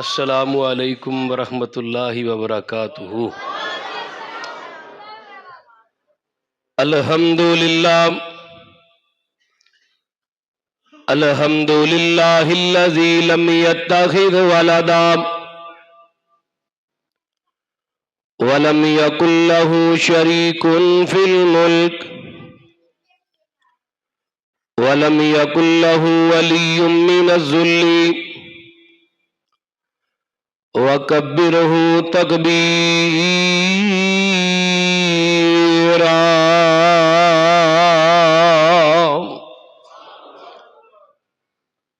السلام علیکم ورحمۃ اللہ وبرکاتہ۔ الحمدللہ الذی لم یتخذ ولدا ولم یکن لہ شریک فی الملک ولم یکن لہ ولی من الذل وکبرہ تکبیرا۔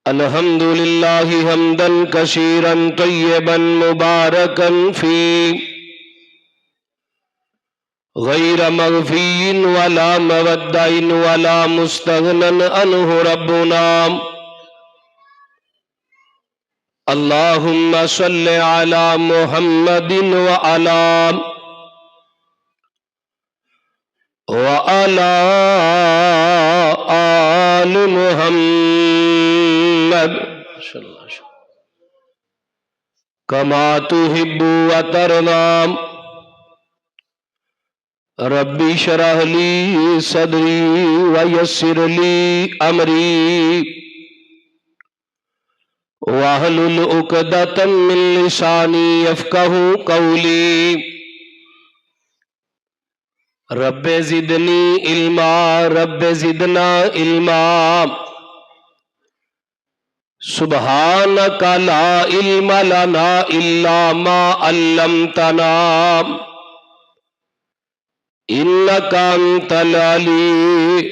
الحمدللہ حمدا کثیرا طیبا مبارکا فیہ غیر مغفی ولا مودع ولا مستغنى عنہ ربنا۔ اللہم صل علی محمد وعلی آل محمد کما تحب وترضی۔ رب اشرح لی صدری ویسر لی امری واحلل عقدۃ من لسانی یفقہوا قولی۔ رب زدنی علما رب زدنا علما سبحانک لا علم لنا الا ما علمتنا انک انت العلیم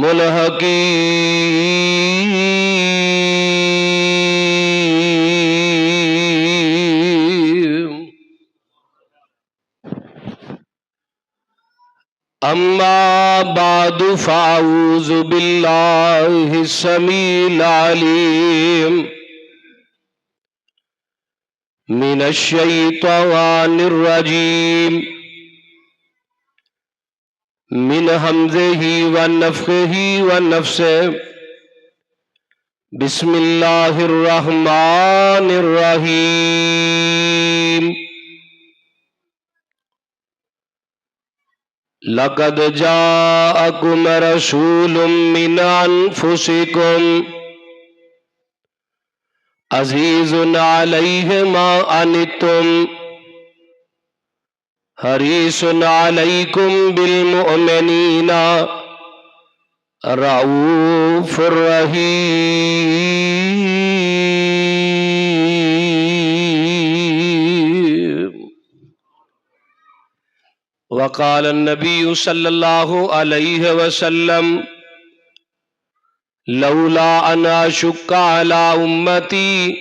الحکیم۔ اما بعد فاعوذ باللہ السمیع العلیم من الشیطان الرجیم من حمزہ ونفخہ ونفثہ۔ بسم اللہ الرحمن الرحیم۔ لقد جاءکم رسول من انفسکم عزیز علیہ ما عنتم حریص علیکم بالمؤمنین رؤوف رحیم۔ وقال النبی صلی اللہ علیہ وسلم لولا ان اشق علی امتی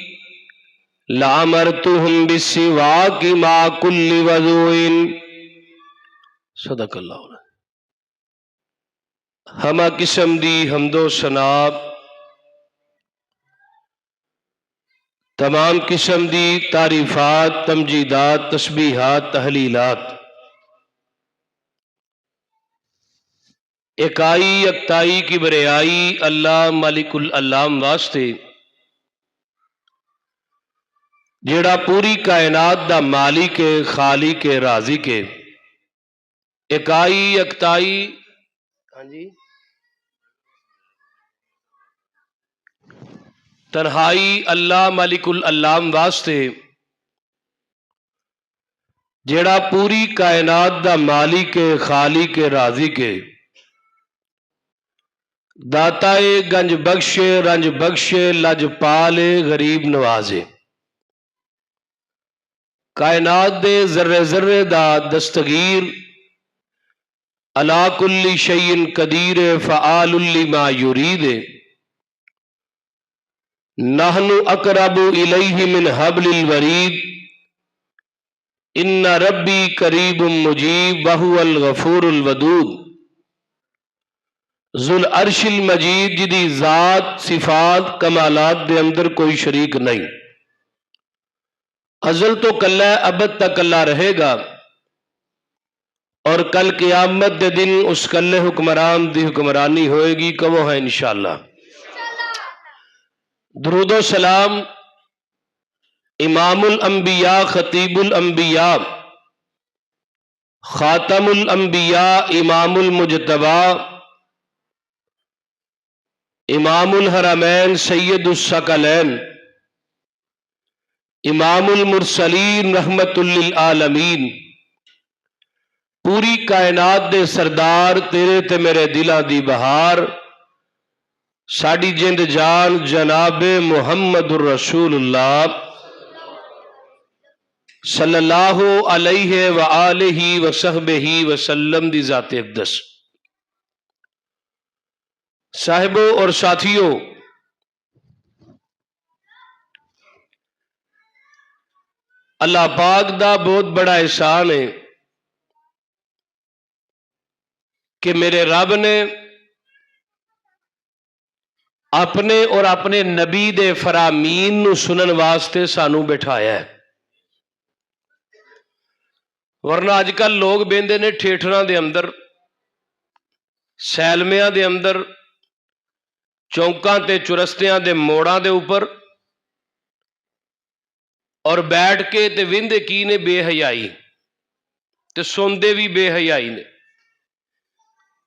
لامرتہم بالسواک مع کل وضوء۔ صدق اللہ علیہ۔ ہمہ قسم دی حمد و ثنا، تمام قسم دی تعریفات، تمجیدات، تسبیحات، تحلیلات اکائی یکتائی کی بریائی اللہ مالک العلام واسطے جیڑا پوری کائنات دا مالک خالق رازق اکائی یکتائی تنہائی اللہ مالک العلام واسطے جیڑا پوری کائنات دا مالک خالق رازق داتائے گنج بخش رنج بخش لج پالے غریب نوازے، کائنات دے ذرے ذرے دا دستگیر، علا کل شیء قدیر فعال لما یرید، نحن اقرب الیہ من حبل الورید، ان ربی قریب مجیب وہو الغفور الودود۔ ذو العرش المجید جدی ذات صفات کمالات دے اندر کوئی شریک نہیں، ازل تو کلہ ابد تک اللہ رہے گا، اور کل قیامت دے دن اس کل حکمران دی حکمرانی ہوئے گی کہ وہ ہے انشاءاللہ۔ درود و سلام امام الانبیاء خطیب الانبیاء خاتم الانبیاء امام المجتبی امام الحرمین سید الثقلین امام المرسلین رحمت للعالمین پوری کائنات دے سردار تیرے تے میرے دلاں دی بہار ساڈی جند جان جناب محمد الرسول اللہ صلی اللہ علیہ وآلہ وصحبہ وسلم دی ذات اقدس۔ صاحبوں اور ساتھیوں، اللہ پاک دا بہت بڑا احسان ہے کہ میرے رب نے اپنے اور اپنے نبی دے فرامین نو سنن واسطے سانو بٹھایا ہے، ورنہ اج کل لوگ بیندے نے ٹھیٹھراں دے اندر، سیلمیاں دے اندر، چونکاں تے چرستیاں دے موڑاں دے اوپر اور بیٹھ کے تے وندے کی نے بے حیائی تے سوندے بھی بے حیائی نے۔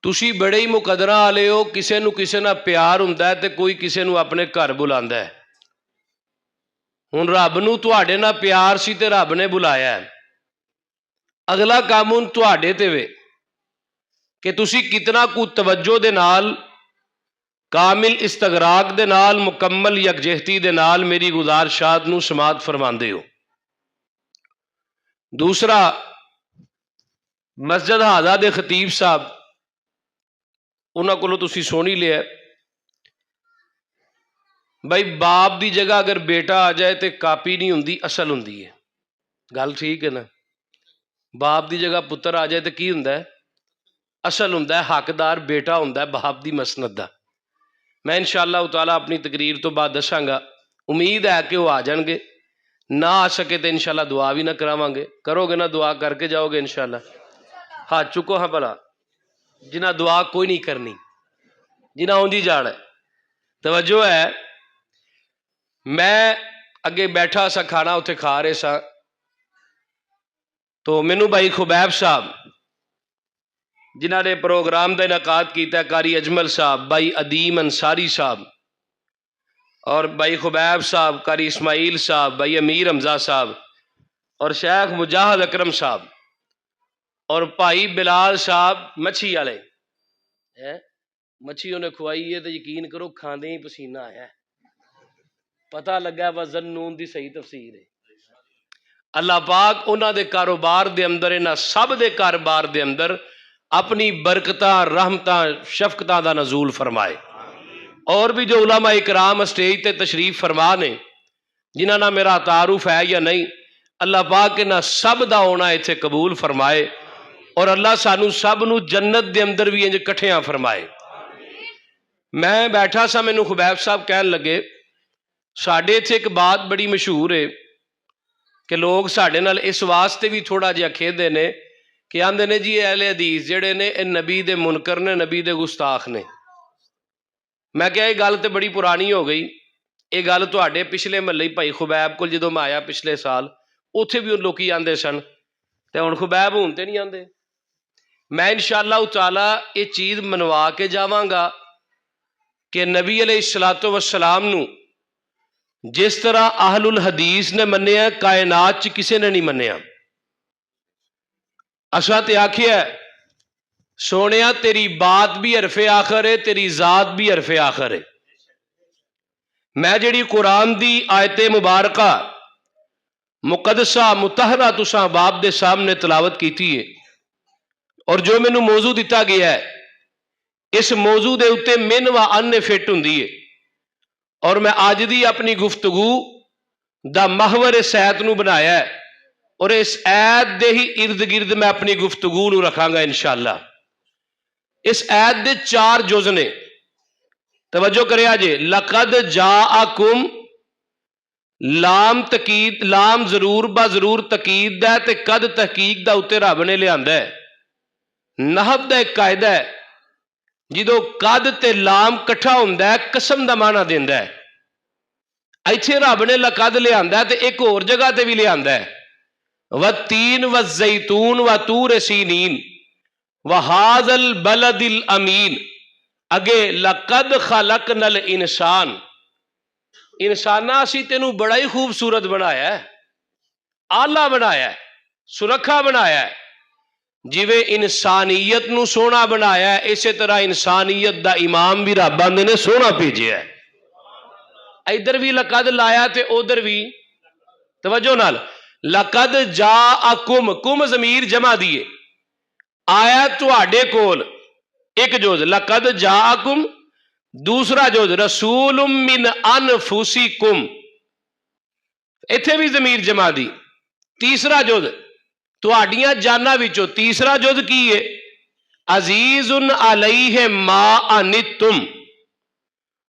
تسی بڑے ہی مقدرہ والے ہو، کسے نو کسے نہ پیار ہوندا ہے تے کوئی کسے نو اپنے گھر بلاندا ہے۔ ہن رب نو تواڈے نال پیار سی تے رب نے بلایا ہے، اگلا کام ہن تواڈے تے وے کہ تسی کتنا کو توجہ دے نال، کامل استغراق دے نال، مکمل یکجہتی دے نال میری گزارشات نو سماعت فرماندے ہو۔ دوسرا، مسجد ہاضہ دے خطیب صاحب، انہاں کولوں تسی سونی لیا بھائی، باپ دی جگہ اگر بیٹا آ جائے تے کاپی نہیں ہوندی، اصل ہوندی ہے۔ گل ٹھیک ہے نا؟ باپ دی جگہ پتر آ جائے تے کی ہوندا ہے؟ اصل ہوندا ہے، حقدار بیٹا ہوندا ہے باپ دی مسند دا۔ میں انشاءاللہ تعالیٰ اپنی تقریر تو بعد دساں گا، امید ہے کہ وہ آ جان گے، نہ آ سکے تو انشاءاللہ دعا بھی نہ کراواں گے۔ کرو گے نا دعا کر کے جاؤ گے انشاءاللہ؟ ہاتھ چکو ہاں بھلا جنہ دعا کوئی نہیں کرنی، جنہ اوندی جاڑ ہے۔ توجہ ہے، میں اگے بیٹھا سا، کھانا اتنے کھا رہے سا، تو مینوں بھائی خبیب صاحب جنہ نے پروگرام کا انعقاد کیتا ہے، قاری اجمل صاحب، بھائی ادیم انصاری صاحب، اور بھائی خبیب صاحب، قاری اسماعیل صاحب، بھائی امیر حمزہ صاحب، اور شیخ مجاہد اکرم صاحب، اور بھائی بلال صاحب مچھی والے، مچھی انہیں کھوائی ہے تو یقین کرو کھاندے ہی پسینہ آیا ہے، پتہ لگا وزن نون دی صحیح تفسیر ہے۔ اللہ پاک انہاں دے کاروبار دے اندر، انہاں سب دے کاروبار دے اندر اپنی برکتاں، رحمتاں، شفقتاں دا نزول فرمائے۔ اور بھی جو علماء اکرام اسٹیج تے تشریف فرما نے، جنہاں نہ میرا تعارف ہے یا نہیں، اللہ پاک انہاں سب دا ہونا ایتھے قبول فرمائے، اور اللہ سانو سب نو جنت دے اندر بھی انج کٹھیاں فرمائے۔ میں بیٹھا سا، مینوں خبیب صاحب کہن لگے ساڈے ایتھے ایک بات بڑی مشہور ہے کہ لوگ ساڈے نال اس واسطے بھی تھوڑا جہا کھیدے نے کہ آندے نے جی اہل حدیث جڑے نے اے نبی دے منکر نے، نبی دے گستاخ نے۔ میں کہا یہ گل تے بڑی پرانی ہو گئی، یہ گل تواڈے پچھلے محلے بھائی خبیب کول جدوں میں آیا پچھلے سال، اوتھے بھی لوکی آندے سن، تے ہن خبیب ہون تے نہیں آندے۔ میں انشاءاللہ تعالی یہ چیز منوا کے جاواں گا کہ نبی علیہ الصلوۃ والسلام نو جس طرح اہل الحدیث نے منیا، کائنات چ کسے نے نہیں منیا۔ اساں تے آکھیا سونیا تیری بات بھی حرف آخر ہے، تیری ذات بھی حرف آخر ہے۔ میں جڑی قرآن دی آیت مبارکہ مقدسہ مطہرہ تساں باپ دے سامنے تلاوت کیتی ہے، اور جو مینوں موضوع دتا گیا ہے، اس موضوع دے اتے من و ان فٹ ہوندی ہے، اور میں آج دی اپنی گفتگو دا محور اس ایت نو بنایا ہے، اور اس ایت دے ہی ارد گرد میں اپنی گفتگو نو رکھاں گا انشاءاللہ۔ اس ایت دے 4 جز نے، توجہ کریا جے۔ لقد جاءکم، لام تقید، لام ضرور با ضرور تقید ہے، تے قد تحقیق دا اتے رب نے لیا ہے۔ نحو دا ایک قاعدہ ہے، جدو قد تے لام کٹھا ہوندا ہے قسم دا معنی دیندا ہے۔ ਇੱਥੇ ਰੱਬ ਨੇ ਲਕਦ ਲਿਆਂਦਾ ਤੇ ਇੱਕ ਹੋਰ ਜਗ੍ਹਾ ਤੇ ਵੀ ਲਿਆਂਦਾ ਹੈ, والتین والزیتون وطور سینین وہذا البلد الامین. اگے لقد خلقنا الانسان، انسانا اسی تینوں بڑا ہی خوبصورت بنایا ہے، آلہ بنایا ہے، سرکھا بنایا ہے. جویں انسانیت نو سونا بنایا ہے اسی طرح انسانیت دا امام بھی رب آندے نے سونا بھیجیا ہے. ادھر بھی لقد لایا تے ادھر بھی. توجہ نال، لقد جاءکم، کم ضمیر جمع دیے، آیا تواڈے کول ایک جوز لقد جاءکم، دوسرا جوز رسول من انفسکم، ایتھے بھی ضمیر جمع دی. تیسرا جوز تواڈیاں جاناں وچوں، تیسرا جوز کی ہے عزیز علیہ ما عنتم،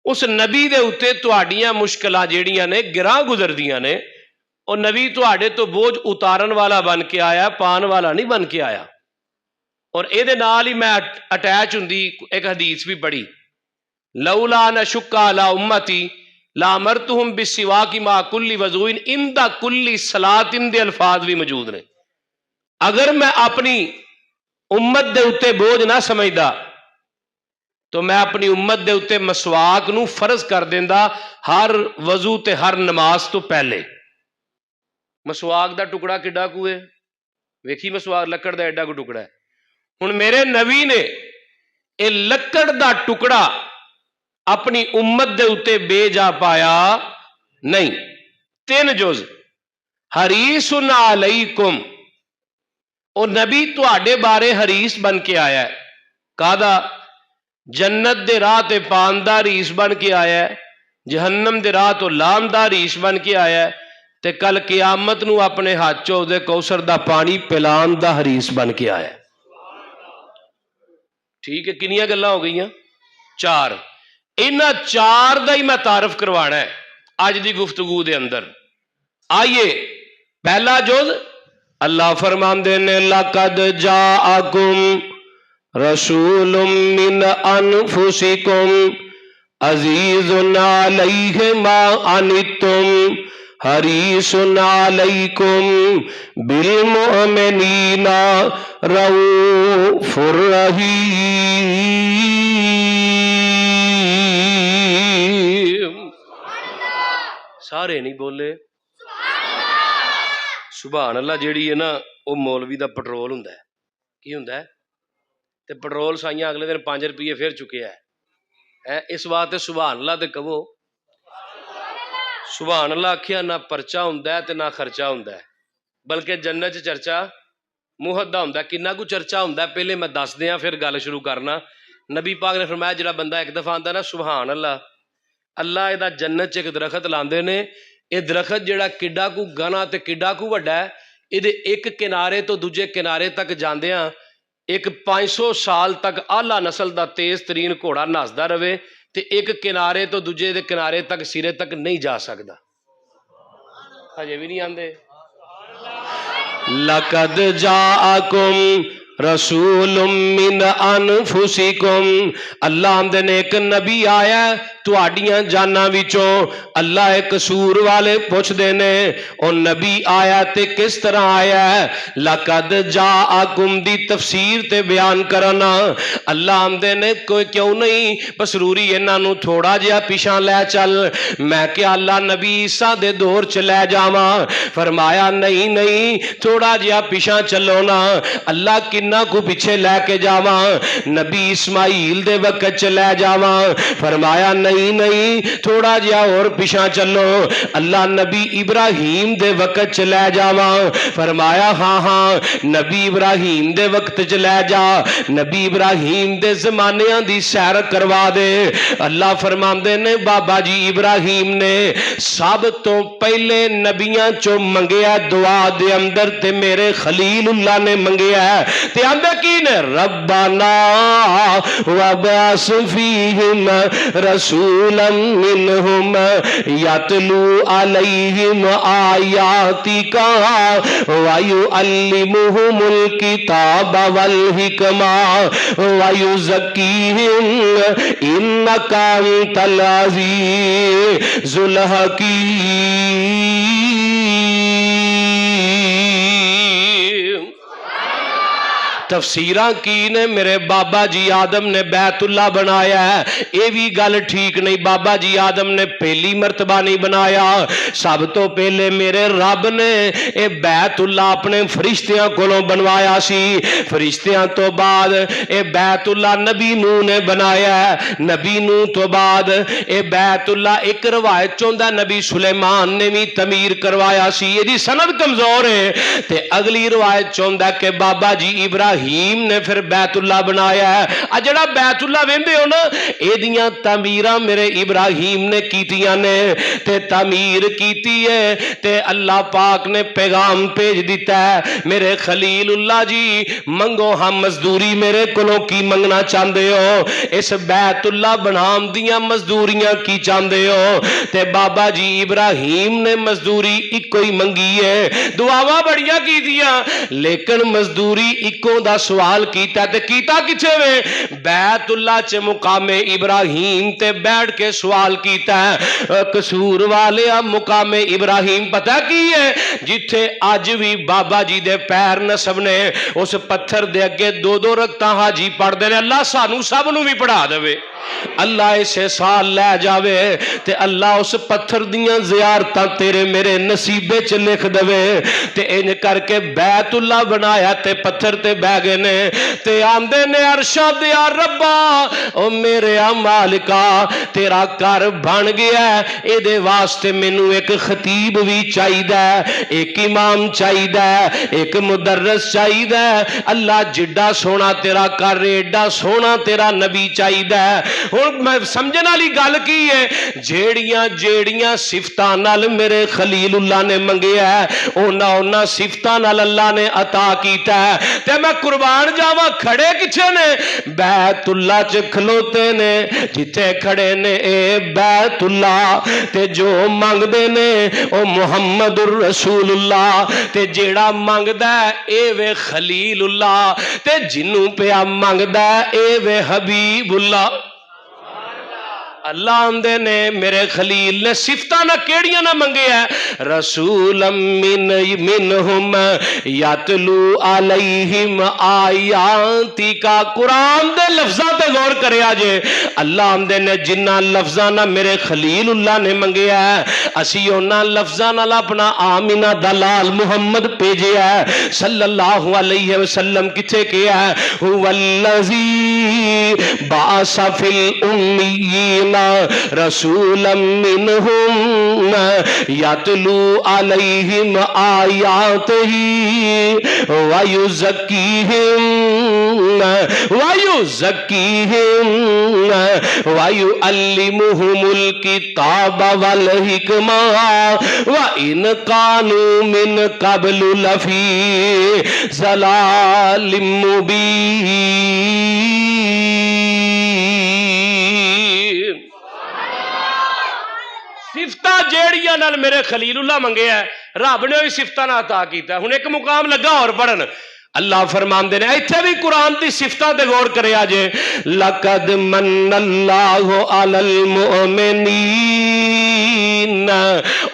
اس نبی دے اتے تواڈیاں مشکلاں جیڑیاں نے گراں گزردیاں نے، اور نبی تواڈے تو بوجھ اتارن والا بن کے آیا، پان والا نہیں بن کے آیا. اور اے دے نال ہی میں اٹیچ ہوندی ایک حدیث بھی پڑھی، لولا ان اشق علی امتی لامرتہم بالسواک مع کل وضوء عند کل صلاۃ دے الفاظ بھی موجود نے. اگر میں اپنی امت دے اتے بوجھ نہ سمجھدا تو میں اپنی امت دے اتے مسواک نو فرض کر دیندا ہر وضو تے ہر نماز تو پہلے. مسواک دا ٹکڑا کڈا کو ہے، ویکھی مسواک لکڑ دا ایڈا کو ٹکڑا ہے. ہن میرے نبی نے اے لکڑ دا ٹکڑا اپنی امت دے اتے بے جا پایا نہیں. تین جز حریص علیکم، اور نبی تواڈے بارے حریص بن کے آیا ہے. کادا جنت دے راہ تے پان دا حریص بن کے آیا ہے، جہنم دے راہ تو لام دا حریص بن کے آیا ہے، تے کل قیامت نو اپنے ہاتھ چو دے کوثر دا پانی پلان دا حریص بن کے آیا ہے. ٹھیک ہے، کنیاں گلاں ہو گئیاں؟ چار. انہاں چار دا ہی میں تعارف کروانا ہے آج دی گفتگو دے اندر. آئیے پہلا جز اللہ فرماندے نے لقد جاءکم رسول من انفسکم عزیز علیہ ما عنتم حریص علیکم بالمؤمنین رؤوف رحیم. سارے نہیں بولے سبحان اللہ. جیڑی ہے نا وہ مولوی دا پٹرول ہوندا ہے. کی ہوندا ہے؟ تے پٹرول سائیاں اگلے دن 5 روپیے پھر چکیا ہے. اس واسطے سبحان اللہ تے کہو سبحان اللہ. آکھیا نہ پرچا ہوندا ہے تے نہ خرچہ ہوندا ہے، بلکہ جنت چ چرچا مہدا ہوندا ہے. کنا کو چرچا ہوندا ہے پہلے میں دس دیاں پھر گل شروع کرنا. نبی پاک نے فرمایا جڑا بندہ ایک دفعہ آندا نا سبحان اللہ، اللہ ادا جنت چ ایک درخت لاندے نے. یہ درخت جڑا کڈا کو گھنا تے کڈا کو وڈا ہے، یہ ایک کنارے تو دوجے کنارے تک جاندیاں ایک 500 سال تک اعلیٰ نسل دا تیز ترین گھوڑا نسدا رہے تے ایک کنارے تو دوجے دے کنارے تک سرے تک نہیں جا سکدا. ہجے بھی نہیں آندے. لقد جاءکم رسول من انفسکم، اللہ آندے نے ایک نبی آیا ہے تواڈیاں جاناں وچوں. اللہ ایک قصور والے پوچھ دے نے او نبی آیا تے کس طرح آیا ہے. لقد جاءکم دی تفسیر تے بیان کرنا. اللہ آندے نے کوئی کیوں نہیں پسروری انہاں نو تھوڑا جہا پیچھا لے چل. میں کہ اللہ نبی عیسیٰ دے دور چ لے جاواں. فرمایا نہیں نہیں تھوڑا جہا پیچھا چلو نا. اللہ کنہ کو پیچھے لے کے جاواں؟ نبی اسماعیل دے وقت چ لے جاواں. فرمایا نہیں نہیں تھوڑا جہا اور پیچھا چلو. اللہ نبی ابراہیم دے وقت چ لے جاواں. فرمایا ہاں ہاں نبی ابراہیم دے وقت چ لے جا. نبی ابراہیم دے زمانیاں دی سیر کروا دے. اللہ فرماندے نے بابا جی ابراہیم نے سب تو پہلے نبیاں چو منگیا دعا دے اندر تے میرے خلیل اللہ نے منگیا ہے. تے آندے کی نے ربنا وبعث فیہم رسول رسولا منهم يتلو عليهم آياتك ويعلمهم الكتاب والحكمة ويزكيهم إنك أنت العزيز الحكيم. تفسیراں کی نے میرے بابا جی آدم نے بیت اللہ بنایا ہے، یہ بھی گل ٹھیک نہیں. بابا جی آدم نے پہلی مرتبہ نہیں بنایا، سب تو پہلے میرے رب نے اے بیت اللہ اپنے فرشتیاں کولوں بنوایا سی. فرشتیاں تو بعد اے بیت اللہ نبی نوح نے بنایا ہے. نبی نوح تو بعد اے بیت اللہ ایک روایت چوندا نبی سلیمان نے بھی تعمیر کروایا سی. یہ دی سند کمزور ہے. تے اگلی روایت چوندا کہ بابا جی ابراہیم نے پھر بیت اللہ بنایا ہے. جڑا بیت اللہ ویندے ہو نا، ایدیاں تعمیراں میرے ابراہیم نے کیتیاں نے تے تعمیر کیتی ہے تے اللہ پاک نے پیغام بھیج دیتا ہے. میرے خلیل اللہ جی منگو ہم مزدوری میرے کولوں کی منگنا چاہندے ہو؟ اس بیت اللہ بنام دیاں مزدوریاں کی چاہندے ہو؟ تے بابا جی ابراہیم نے مزدوری ایکو ہی منگی ہے. دعاواں بڑیاں کیتیاں لیکن مزدوری ایکو دا سوال کیتا تے کیتا کچھے وے؟ بیت اللہ چے مقام ابراہیم تے بیٹھ کے سوال کیتا ہے. قصور والے مقام ابراہیم پتہ کی ہے؟ جتھے آج بھی بابا جی دے پیر نسب نے اس پتھر دے اگے دو دو رکعتاں حاجی پڑھ دے نے. اللہ سانو سب نو بھی پڑھا دے، اللہ اسے سال لے جاوے تے اللہ اس پتھر دیاں زیارتاں تیرے میرے نصیبے چ لکھ دے. تے انج کر کے بیت اللہ بنایا تے پتھر تے بہ گئے نے تے آندے نے عرشاں دے یا ربا او میرے مالکا تیرا گھر بن گیا ہے، اے دے واسطے مینوں ایک خطیب بھی چاہیدا ہے، ایک امام چاہیدا ہے، ایک مدرس چاہیدا ہے. اللہ جڈا سونا تیرا گھر ایڈا سونا تیرا نبی چاہیدا ہے. ہن میں سمجھن والی گل کی ہے؟ جیڑیاں جیڑیاں صفتاں نال میرے خلیل اللہ نے منگیا ہے اونا صفتاں نال اللہ نے عطا کیتا ہے. تے میں قربان جاواں کھڑے کچھے نے؟ بیت اللہ چ کھلوتے نے. جتھے کھڑے نے اے بیت اللہ تے جو منگ دے نے او محمد الرسول اللہ. تے جیڑا منگدا ہے اے وے خلیل اللہ تے جنوں پیا منگدا ہے اے وے حبیب اللہ. اللہ آندے نے میرے خلیل نے صفتاں نہ کیڑیاں نہ منگے ہے؟ رسولا منہم یتلو علیہم آیاتی کا. قرآن دے لفظاں تے غور کریا جے. اللہ آندے نے جنہ لفظاں نہ میرے خلیل اللہ نے منگے ہے اسی انہاں لفظاں نال اپنا آمینہ دلال محمد بھیجیا ہے صلی اللہ علیہ وسلم. کتھے کیا ہے؟ هو الذی بعث فی الامیین رسولا منہم یتلو علیہم آیاتہ ویزکیہم ویعلمہم الکتاب والحکمہ وإن کانوا من قبل لفی ضلال مبین. صفتاں جیڑیاں نال میرے خلیل اللہ منگے ہے رب نے وہی صفتاں نال عطا کیتا. ہن ایک مقام لگا اور پڑھن. اللہ فرماندے نے ایتھے بھی قرآن دی صفتاں تے غور کریا جے. لقد من اللہ علی المؤمنین.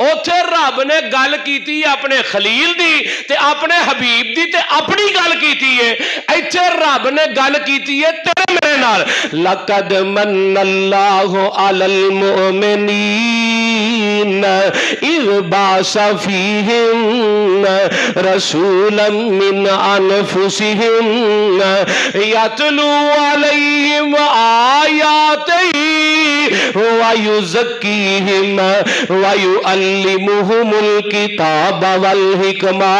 اوتھے رب نے گل کیتی اپنے خلیل دی تے اپنے حبیب دی تے اپنی گل کیتی ہے. ایتھے رب نے گل کیتی ہے تیرے میرے نال. لقد من اللہ علی المؤمنین اذ بعث فیہم رسولا من انفسہم یتلو علیہم آیاتہ ویزکیہم ویعلمہم الکتاب والحکمہ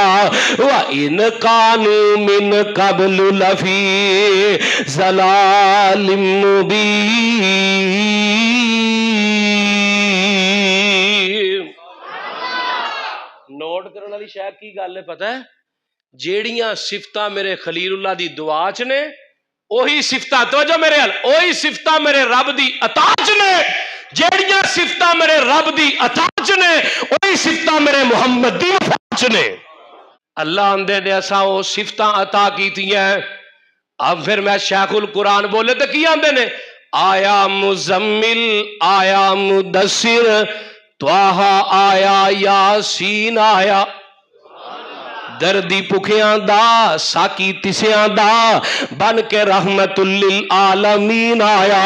وإن کانوا من قبل لفی ضلال مبین. نوٹ کرنے والی شاید کی گل ہے پتہ ہے؟ جیڑیاں صفتاں میرے خلیل اللہ دی دعا چ نے اوہی صفتاں توجہ میرے حال اوہی صفتاں میرے رب دی عطا چ نے جیڑیاں صفتاں میرے رب دی عطا چ نے وہی صفتاں میرے محمد دی وفا چ نے۔ اللہ اندے نے اسا وہ صفتاں عطا کیتیاں۔ اب پھر میں شیخ القرآن بولے تو کی آندے نے آیا مزمل آیا مدثر توہا آیا یاسین آیا، دردی پکھیاں دا ساکی تسیاں دا بن کے رحمت للعالمین آیا،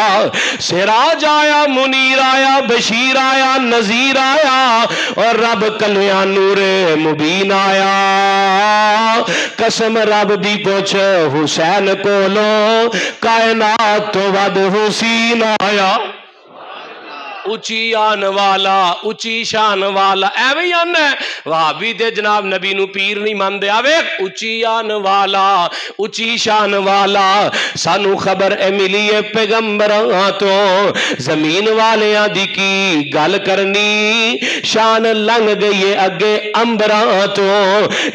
سراج آیا منیر آیا بشیر آیا نذیر آیا، اور رب کلیاں نور مبین آیا۔ قسم رب دی پوچھ حسین کولو کائنات تو ود حسین آیا۔ اچھی آن والا اچھی شان والا ایویں آنا ہے وہابی دے جناب نبی نو پیر نہیں ماندے آوے اچھی آن والا اچھی شان والا۔ سانو خبر اے ملی ہے پیغمبراں تو زمین والیاں دی کی گل کرنی، شان لنگ گئی ہے اگے امبراں تو،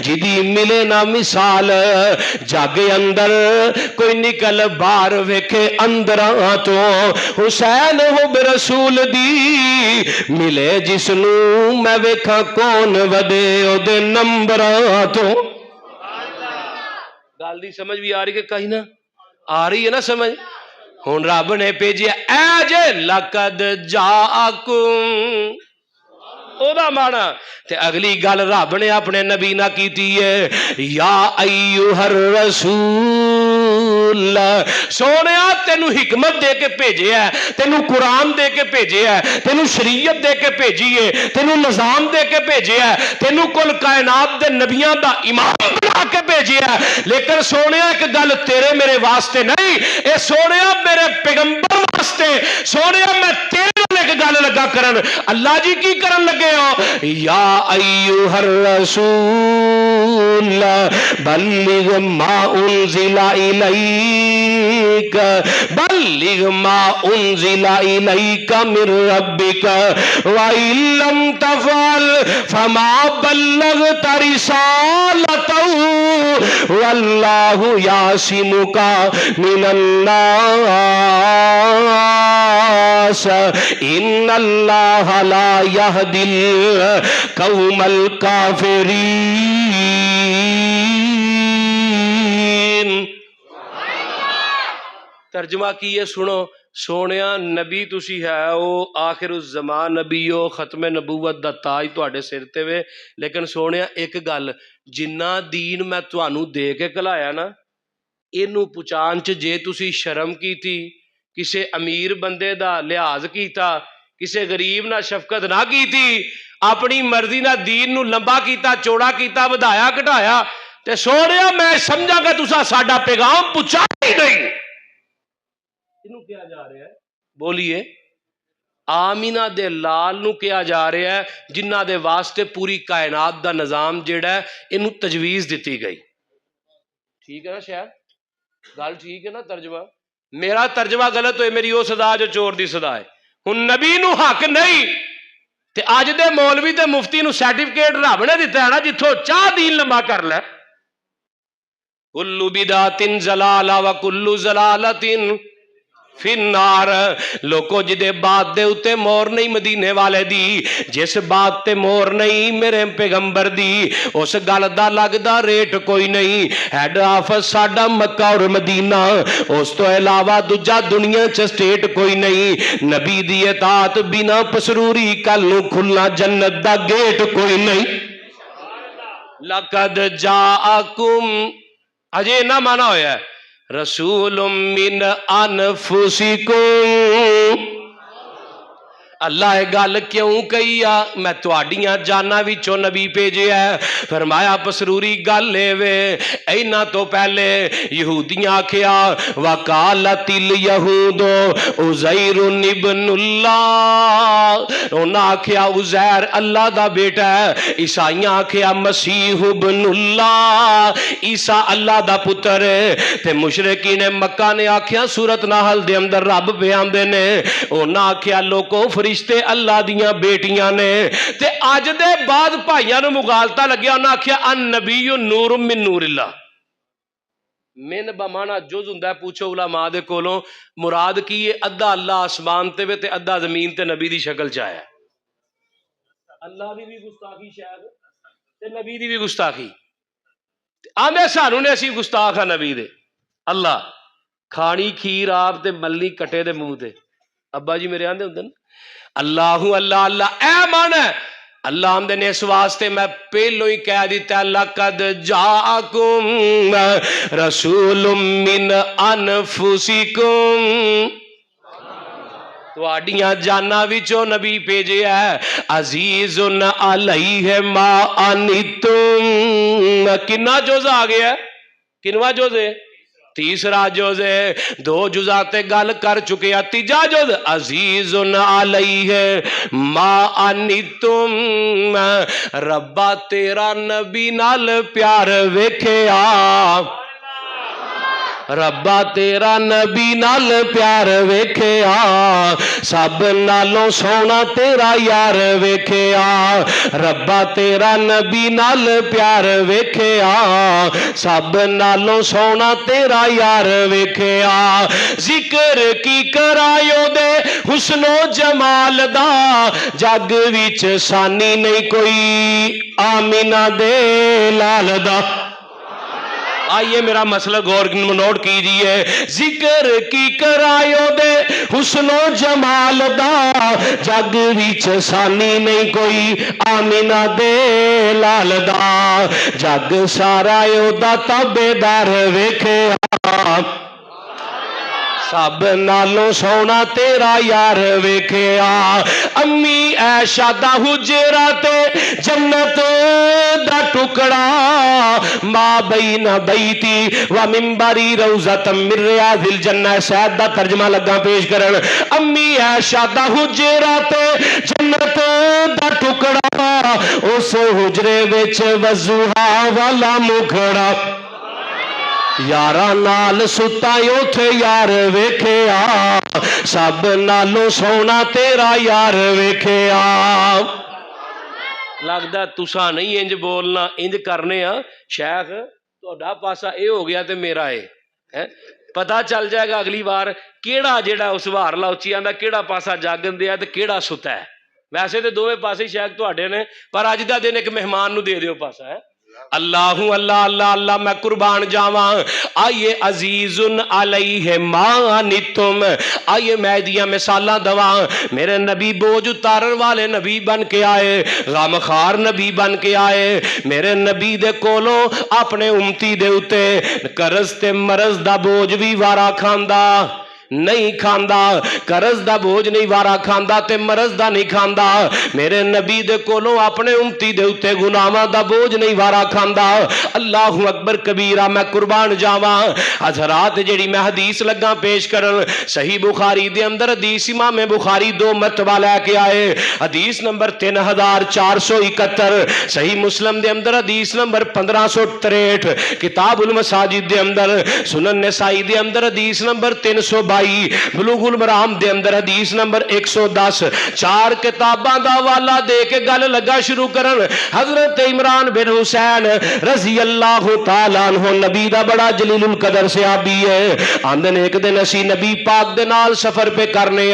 جدی ملے نا مثال جگ اندر کوئی نکل باہر ویکھے اندراں تو، حسین حب رسول دی ملے جسنو میں ویکھا کون ودے او دے نمبراں تو۔ گل دی سمجھ بھی آ رہی کہ کہیں نہ آ رہی ہے نا سمجھ؟ ہن رب نے بھیجیا اے جے لقد جاءکم او دا مانا تے اگلی گل رب نے اپنے نبی نہ کیتی ہے یا ایھا الرسول، سونیا تینو حکمت دے کے بھیجے ہے، تینو قرآن دے کے بھیجے ہے، تینو شریعت دے کے بھیجی ہے، تینو نظام دے کے بھیجے ہے، تینو کل کائنات دے نبیان دا امام بنا کے بھیجے ہے، لیکن سونیا ایک گل تیرے میرے واسطے نہیں، اے سونیا میرے پیغمبر واسطے، سونیا میں تیرے ایک گل لگا کرن، اللہ جی کی کرن لگے ہو یا ایھا الرسول بلغ ما انزل الیک بلغ ما انزل الیک من ربک وَإِن لَّمْ تَفْعَلْ فَمَا بَلَّغْتَ رِسَالَتَهُ وَاللَّهُ يَعْصِمُكَ مِنَ النَّاسِ إِنَّ اللَّهَ لَا يَهْدِي الْقَوْمَ الْكَافِرِينَ۔ ترجمہ کیے سنو، سونیا نبی تسی ہے او آخر الزمان نبی او ختم نبوت دا تاج تواڈے سر تے وے، لیکن سونیا ایک گل جنہ دین میں تانوں دے کے کلایا نا اینو پہچان چ جے تسی شرم کیتی، کسے امیر بندے دا لحاظ کیتا، کسے غریب نہ شفقت نہ کیتی، اپنی مرضی نہ دین نو لمبا کیتا چوڑا کیتا ودایا گھٹایا تے سونیا میں سمجھا کہ تسا ساڈا پیغام پہنچا ہی نہیں۔ انہوں کیا جا رہا ہے بولیے؟ آمینہ دے لال نو کیا جا رہا ہے جنہ دے واسطے پوری کائنات دا نظام جیڑا ہے انہوں تجویز دیتی گئی۔ ٹھیک ہے نا شاید گل ٹھیک ہے نا؟ ترجمہ میرا ترجمہ غلط ہوئے میری وہ صدا جو چور دی صدا ہے۔ ہن نبی نو حق نہیں تے آج دے مولوی تے مفتی نو سرٹیفکیٹ رب نے دیتا ہے نا جتھوں چاہ دین لمبا کر لے۔ کلو بدعت ضلالہ و کلو ضلالۃ فی النار، لوکو جدے بات دے اتے مور نہیں مدینے والے دی، جس بات تے مور نہیں میرے پیغمبر دی اس گل دا لگدا ریٹ کوئی نہیں۔ ہیڈ آفس ساڈا مکہ اور مدینہ، اس تو علاوہ دوجا دنیا چ سٹیٹ کوئی نہیں۔ نبی دی اطاعت بنا پسروری کل نو کھلنا جنت دا گیٹ کوئی نہیں۔ لقد جاءکم اجے نہ مانا ہویا ہے رسول من انفسکم، اللہ گل کیوں کہی میں تواڈیاں جاناں وچوں نبی بھیجے ہے، فرمایا پسروری گل اے وے اینا تو پہلے یہودیاں آکھیا وقالت الیہود عزیر ابن اللہ، انہاں آکھیا عزیر اللہ دا بیٹا ہے، عیسائیاں آکھیا مسیح ابن اللہ عیسیٰ اللہ دا پتر ہے، تے مشرکین مکہ نے آکھیا سورۃ نحل دے اندر رب بیان دے نے انہاں آکھیا لوکو فرشتے اللہ دیاں بیٹیاں نے، تے آج دے بعد بھائیاں نو مغالطہ لگیا انہاں آکھیا النبی نور من نور اللہ، من بمانا جز ہوندا ہے، پوچھو علماء دے کولوں مراد کی ہے؟ ادھا اللہ آسمان تے وے تے ادھا زمین تے نبی دی شکل چ آیا ہے۔ اللہ دی بھی گستاخی شاید تے نبی دی بھی گستاخی، آندے سانو نے اسی گستاخ ہاں نبی دے۔ اللہ کھانی کھیر آپ تے ملنی کٹے دے منہ تے، ابا جی میرے آندے ہوندے نا اللہ اللہ اللہ، اے من ہے اللہ آمدے نے اس واسطے میں پہلو ہی کہہ دیتا ہے لَقَدْ جَاءَكُمْ رَسُولٌ مِّنْ أَنفُسِكُمْ، تو آڈیاں جانا وچوں نبی بھیجے ہے، عزیز علیہ ما عنتم، کنا جز آ گیا ہے؟ کنواں جز ہے؟ تیسرا جز ہے، دو جزات گل کر چکے ہیں، تیجا جز عزیز علیہ ما عنتم، ربا تیرا نبی نال پیار ویکھیا، ربا تیرا نبی نال پیار ویکھیا، سب نالوں سونا تیرا یار ویکھیا، ربا تیرا نبی نال پیار ویکھیا، سب نالوں سونا تیرا یار ویکھیا، ذکر کی کرایو دے حسن و جمال دا، جگ وچ سانی نہیں کوئی آمینہ دے لال دا۔ آئیے میرا مسئلہ غور نوٹ کیجئے، ذکر کی کرایو دے حسن و جمال دا، جگ وچ سانی نہیں کوئی آمینہ دے لال دا، جگ سارا یو دا تابیدار ویکھے سب نالوں سونا تیرا یار ویکھیا، امی عائشہ دا حجرا تے جنت دا ٹکڑا، ما بین بیتی و منبری روضۃ من ریاض الجنہ، شاید دا ترجمہ لگا پیش کرن، امی عائشہ دا حجرا تے جنت دا ٹکڑا، اس حجرے وچ وضحا والا مکھڑا، یاراں نال ستا اوتھے یار ویکھیا، سب نالوں سونا تیرا یار ویکھیا۔ لگدا تساں نہیں انج بولنا، انج کرنے ہاں شیخ تہاڈا پاسا اے ہو گیا تے میرا اے، پتہ چل جائے گا اگلی بار کیڑا جیڑا اس وار لا اچھی آندا کیڑا پاسا جاگن دیا تے کیڑا ستا ہے۔ ویسے تے دوویں پاسے شیخ تہاڈے نے، پر اج دا دن ایک مہمان نو دے دیو پاسا ہے۔ اللہ اللہ اللہ اللہ میں قربان جاواں، آئیے عزیز علیہ ما عنتم، آئیے میں دیاں مثالاں دواں، میرے نبی بوجھ اتارن والے نبی بن کے آئے، غمخوار نبی بن کے آئے، میرے نبی دے کولوں اپنے امتی دے اتے قرض تے مرض دا بوجھ بھی وارا کھاندا نہیں کھاندا، قرض دا بوجھ نہیں وارا کھاندا تے مرض دا نہیں کھاندا، میرے نبی دے کولوں اپنے امتی دے اتے گناہاں دا بوجھ نہیں وارا کھاندا۔ اللہ اکبر کبیرہ، میں قربان جاواں حضرات جڑی میں حدیث لگا پیش کرن، صحیح بخاری دے اندر حدیث امام بخاری دو مرتبہ لے کے آئے، حدیث نمبر 3471، صحیح مسلم دے اندر حدیث نمبر 1563، کتاب المساجد دے اندر، سنن نسائی دے اندر حدیث نمبر 322، بلوغ المرام دے اندر حدیث نمبر 110، چار کتاباں دا حوالہ دے کے گل لگا شروع کرن۔ حضرت عمران بن حسین رضی اللہ تعالیٰ عنہ نبی دا بڑا جلیل القدر صحابی ہے، آندن ایک دن اسی نبی پاک دے نال سفر پہ کرنے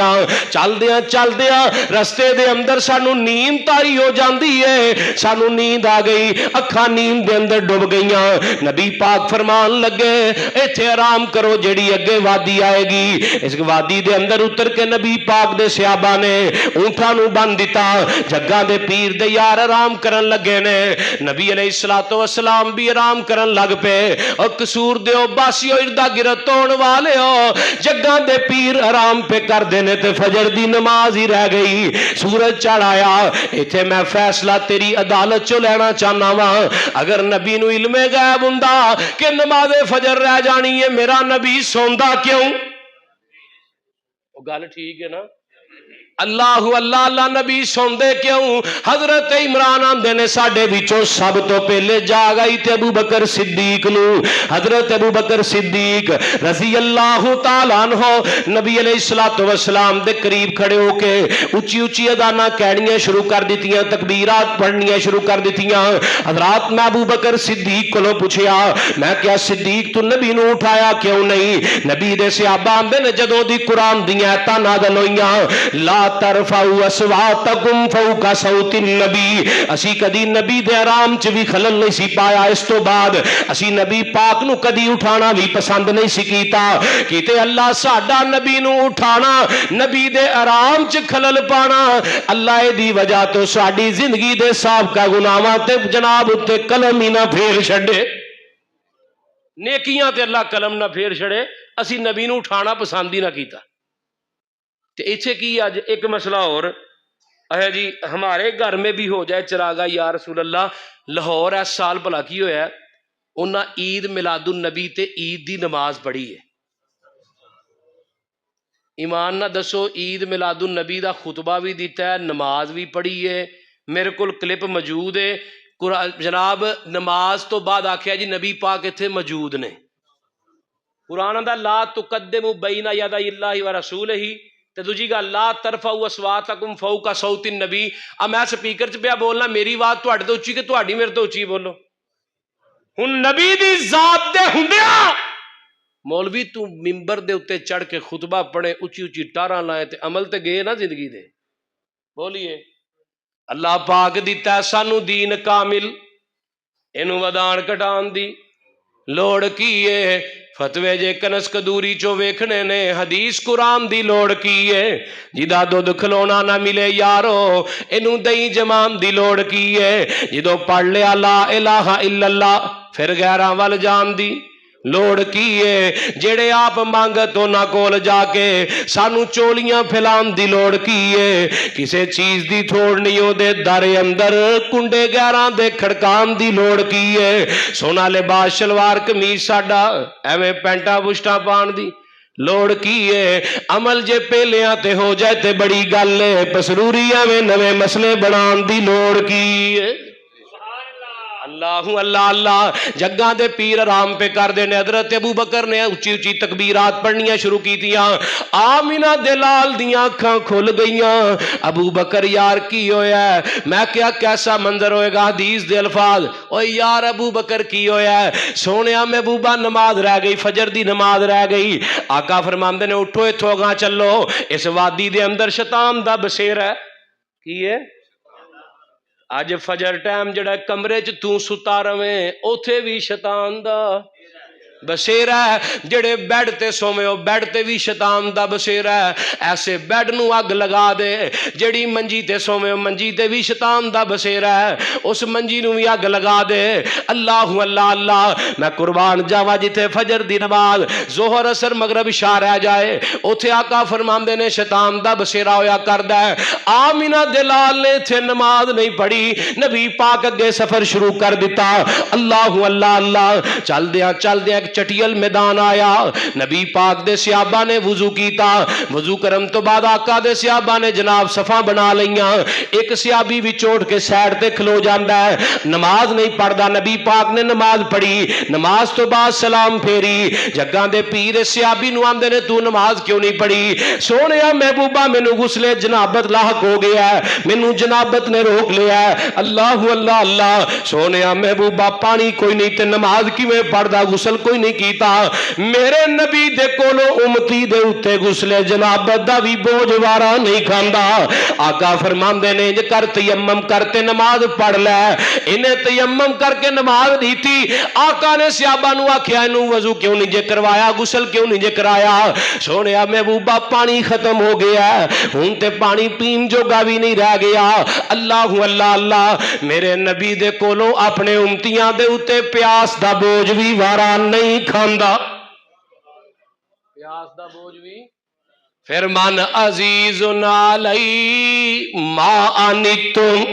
چل دیاں رستے دے اندر سانو نیند تاری ہو جاندی ہے، سانو نیند آ گئی، اکھاں نیند دے اندر ڈوب گئیاں، نبی پاک فرمان لگے ایتھے آرام کرو، جیڑی اگے وادی آئے گی اس وادی دے اندر اتر کے نبی پاک دے صحابہ نے اونٹاں نو بن دیتا، جگہ دے پیر دے یار آرام کرن لگے نے، نبی علیہ السلام بھی آرام کرن لگ پے، اور قصور دیو باسیو اردا گرد تون والے ہو، جگہ دے پیر آرام پہ کر دینے تے فجر دی نماز ہی رہ گئی، سورج چڑھ آیا، ایتھے میں فیصلہ تیری عدالت چو لینا چاہنا وا، اگر نبی نو علم غیب ہوندا کہ نماز فجر رہ جانی ہے، میرا نبی سوندا کیوں؟ وہ گل ٹھیک ہے نا؟ اللہ اللہ اللہ نبی سوندے کیوں؟ حضرت عمران آندے نے ساڈے وچوں سب تو پہلے جاگ آئی تے ابو بکر صدیق نو۔ حضرت ابو بکر صدیق رضی اللہ تعالیٰ عنہ نبی علیہ الصلوۃ والسلام دے قریب کھڑے ہو کے اچھی اچھی اذاناں کہنیاں شروع کر دتیاں، تکبیرات پڑھنیاں شروع کر دتیاں۔ حضرات میں ابو بکر صدیق کولوں پوچھیا، میں کیا صدیق تو نبی نو اٹھایا کیوں نہیں؟ نبی دے صحابہ آندے نے جدوں دی قرآن دیاں آیتاں نازل ہوئیاں، لا ترفعوا اصواتکم فوق صوت النبی، اسی کدی نبی دے آرام چ بھی خلل نہیں سی پایا، اس تو بعد اسی نبی پاک نو کدی اٹھانا بھی پسند نہیں سی کیتا، کیتے اللہ ساڈا نبی نو اٹھانا، نبی دے آرام چ خلل پانا، اللہ دی وجہ تو ساڈی زندگی دے سابقہ گناہاں تے جناب تے قلم ہی نہ پھیر چھڈے، نیکیاں تے اللہ قلم نہ پھیر چھڑے، اسی نبی نو اٹھانا پسند ہی نہ کیتا۔ تے ایتھے کی آج ایک مسئلہ اور ہے جی، ہمارے گھر میں بھی ہو جائے چراغا یا رسول اللہ، لاہور اس سال بھلا کی ہویا ہے، انہاں عید میلاد النبی تے عید دی نماز پڑھی ہے، ایمان نہ دسو عید میلاد النبی دا خطبہ بھی دیتا ہے، نماز بھی پڑھی ہے، میرے کول کلپ موجود ہے، جناب نماز تو بعد آکھیا جی نبی پاک ایتھے موجود نے، قرآن دا لا تقدموا بین یدی اللہ و رسولہ، تے دوجی گل لا ترفعوا اصواتکم فوق صوت النبی، اب میں سپیکر چ پیا بولنا، میری آواز تہاڈے تو اچھی کہ تہاڈی میرے تو اچھی بولو، ہن نبی دی ذات دے ہوندیاں مولوی تو ممبر دے اتے چڑھ کے خطبہ پڑھے، اچھی اچھی ٹاراں لائے تے عمل تے گئے نا زندگی دے، بولیے اللہ پاک دیتا ہے سانو دین کامل، اینو ودان کٹان دی لوڑ کیے، فتوے جے کنس کدوری چو ویکھنے نے، حدیث قرآن دی لوڑ کیے، جدا دودھ کھلونا نہ ملے یارو اینو دئی جمام دی لوڑ کیے، جدو پڑھ لیا لا الہ الا اللہ پھر غیراں ول جان دی لوڑ کیے، جڑے آپ مانگتو نہ کول جا کے سانو چولیاں پھیلان دی لوڑ کیے، کسے چیز دی تھوڑ نہیں ہو دے در اندر کنڈے گیران دے کھڑکان دی لوڑ کیے، سونا لباس شلوار قمیض ساڈا ایویں پینٹا بشٹا پان دی لوڑ کیے، عمل جے پہلیاں تے ہو جائے تے بڑی گل ہے، پسروری ایویں نویں مسئلے بنان دی لوڑ کیے، اللہ اللہ اللہ جگاں دے پیر آرام پہ کر دینے، حضرت ابو بکر نے اچھی اچھی تکبیرات پڑھنیاں شروع کی تیاں، آمینہ دلال دیاں اکھاں کھل گئیاں، ابو بکر یار کی ہویا ہے، میں کیا کیسا منظر ہوئے گا، حدیث دے الفاظ، اوہ یار ابو بکر کی ہویا ہے، سونیا میں بوبا نماز رہ گئی، فجر دی نماز رہ گئی، آقا فرماندے نے اٹھو اتھو گاں چلو، اس وادی دے اندر شیطان دا بسیر ہے، کی ہے اج فجر ٹائم جڑا کمرے چ تو ستا رویں اوتھے بھی شیطان دا بسیرا ہے، جڑے بیڈ تے سومے ہو بیڈ تے بھی شیطان دا بسیرا ہے، ایسے بیڈ نو اگ لگا دے، جڑی منجی تے سومے ہو منجی تے بھی شیطان دا بسیرا ہے، اس منجی نو بھی اگ لگا دے، اللہ اللہ اللہ میں قربان جاواں جتے فجر دی نماز ظہر اثر مغرب عشاء رہ جائے اوتھے آقا فرماندے نے شیطان دا بسیرا ہویا کردا ہے، آمینہ دلال نے تھے نماز نہیں پڑھی، نبی پاک اگے سفر شروع کر دیتا، اللہ اللہ اللہ چل دیا ایک چٹیل میدان آیا، نبی پاک دے صحابہ نے وضو کیتا، وضو کرم تو بعد آقا دے صحابہ نے جناب صفاں بنا لیاں، ایک صحابی بھی چوٹ کے سائڈ تے کھلو جاندا ہے، نماز نہیں پڑھدا، نبی پاک نے نماز پڑھی، نماز تو بعد سلام پھیری، جگاں دے پیر صحابی نو آندے نے تو نماز کیوں نہیں پڑھی، سونیا محبوبہ مینوں غسل جنابت لاحق ہو گیا ہے، مینوں جنابت نے روک لیا ہے، اللہ اللہ اللہ سونیا محبوبہ پانی کوئی نہیں تے نماز کیویں پڑھدا، غسل کوئی نہیں کیتا، میرے نبی دے کولو امتی دے اتے غسل جنابت دا بھی بوجھ وارا نہیں کھاندا، آقا فرماندے نے جے کر تیمم کرتے نماز پڑھ لے، انہیں تیمم کر کے نماز دی تھی، آقا نے صحابہ نو آکھیا انہوں وضو کیوں نہیں جے کروایا، غسل کیوں نہیں جے کرایا، سونیا محبوبہ پانی ختم ہو گیا ہے، ہن تے پانی پین جو گا بھی نہیں رہ گیا، اللہ اللہ اللہ میرے نبی دے کولو اپنے امتیاں دے اتے پیاس دا بوجھ بھی وارا نہیں کھاندا، پیاس دا بوجھ بھی، پھر من عزیز علی ما انتم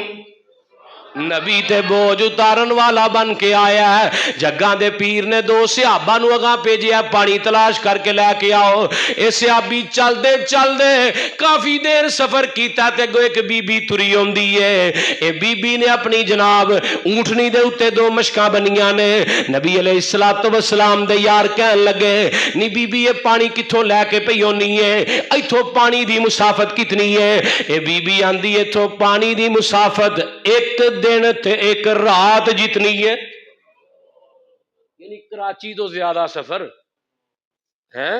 نبی تے بوجھ اتارن والا بن کے آیا ہے. جگاں دے پیر نے دو صحابہ نو اگاں بھیجیا پانی تلاش کر کے لے کے آؤ. اے صحابی چل دے کافی دیر سفر کیتا تے گو ایک بی بی تری ہوندی ہے. اے بی بی نے اپنی جناب اونٹنی دے اتے دو مشکاں بنیاں نے. نبی علیہ الصلوۃ والسلام دے یار کہن لگے نی بی بی یہ پانی کتھوں لے کے پئی ہونی ہے, ایتھوں پانی دی مسافت کتنی ہے؟ اے بی بی آندی ایتھوں پانی دی مسافت ایک دن تے ایک رات جتنی ہے. یعنی کراچی تو زیادہ سفر ہے,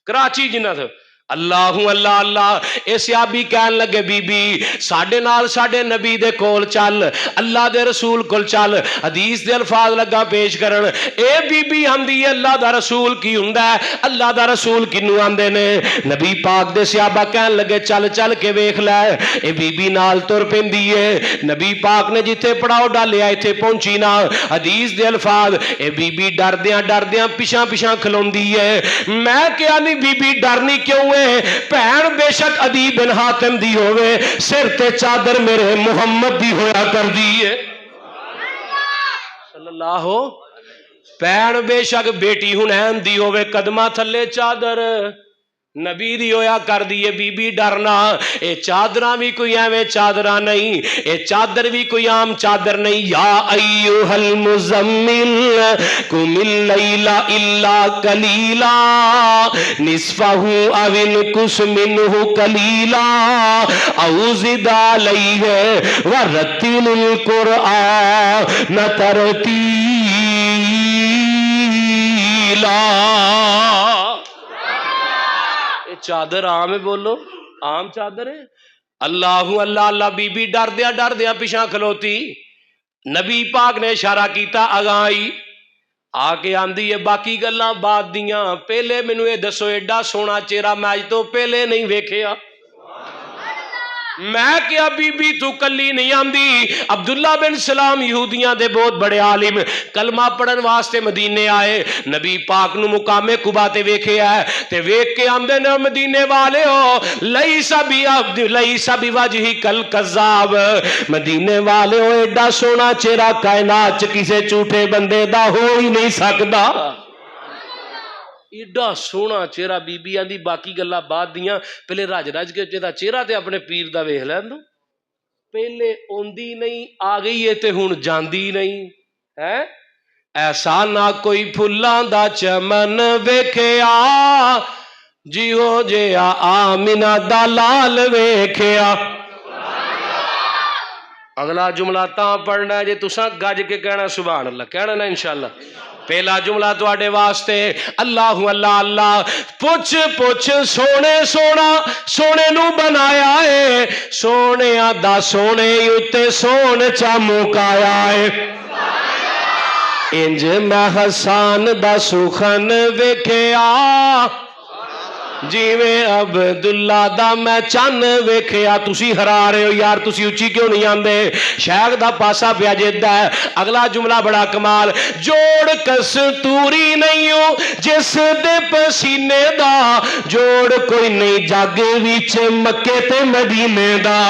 کراچی جنہ تھا. اللہ اللہ اللہ. اے صحابی کہن لگے بی بی ساڈے نال ساڈے نبی دے کول چل, اللہ دے رسول کول چل. حدیث دے الفاظ لگا پیش کرن. اے بی بی آندی اللہ دا رسول کی ہوندا ہے, اللہ دا رسول کینو آندے نے؟ نبی پاک دے صحابہ کہن لگے چل چل کے ویکھ لے. اے بی بی نال تر پیندی ہے. نبی پاک نے جتھے پڑاؤ ڈالیا ایتھے پہنچی نہ. حدیث دے الفاظ اے بی بی ڈردیاں پیچھا پیچھا کھلوندی ہے. میں کیا نہیں بی بی ڈرنی کیوں ہے؟ بہن بے شک عدی بن حاتم دی ہوئے, سر تے چادر میرے محمد دی ہویا کر دی ہے صلی اللہ ہو. بہن بے شک بیٹی حنین دی ہوئے, قدمہ تھلے چادر نبی دی ہویا کر دیے. بی بی ڈرنا, اے چادراں بھی کوئی ایویں چادراں نہیں, اے چادر بھی کوئی عام چادر نہیں. یا ایھا المزمل قم اللیل الا قلیلا نصفہ او انقص منہ قلیلا او زد علیہ ورتل القرآن ترتیلا. چادر عام ہے, بولو عام چادر ہے. اللہ اللہ اللہ. بی بی ڈردیا پیچھا کھلوتی. نبی پاک نے اشارہ کیتا اگاں آئی. آ کے آندی ہے باقی گلاں بعد دیاں, پہلے مینوں اے دسو ایڈا سونا چہرہ میں اج تو پہلے نہیں ویکھیا. میں کیا بی بی تو کلی نہیں آندی. عبداللہ بن سلام یہودیاں دے بہت بڑے عالم کلمہ پڑھن واسطے مدینے آئے. نبی پاک نو مقام قبا تے ویکھے ہے تے ویکھ کے آندے نے مدینے والے ہو لیس بوجہک الکذاب. مدینے والے ہو ایڈا سونا چہرہ کائنات چ کسے جھوٹے بندے دا ہو ہی نہیں سکدا. ایڈا سونا چہرہ. بی بی آندی باقی گلاں بعد دیاں, پہلے رج کے جدا چہرہ تے اپنے پیر دا ویکھ لین دو. پہلے اوندی نہیں آ گئی ہے تے ہن جاندی نہیں ہے. ایسا نہ کوئی پھلاں دا چمن ویکھیا جیو جیا آمنہ دا لال ویکھیا. اگلا جملہ تاں پڑھنا ہے جے تساں گج کے کہنا سبحان اللہ کہنا نا انشاءاللہ. پہلا جملہ تواڈے واسطے اللہ اللہ اللہ. پوچھ پوچھ سونے سونا سونے نو بنایا ہے, سونے دا سونے اتے سون چا مکایا ہے. انج میں حسان دا سخن ویکھیا جیویں عبداللہ دا میں چن ویکھیا. تسی ہرا رہے ہو یار, تسی اچھی کیوں نہیں آندے؟ شیخ دا پاسا پیا جیدا ہے. اگلا جملہ بڑا کمال. جوڑ کستوری نہیں ہو جس دے پسینے دا, جوڑ کوئی نہیں جگ وچ مکے تے مدینے دا.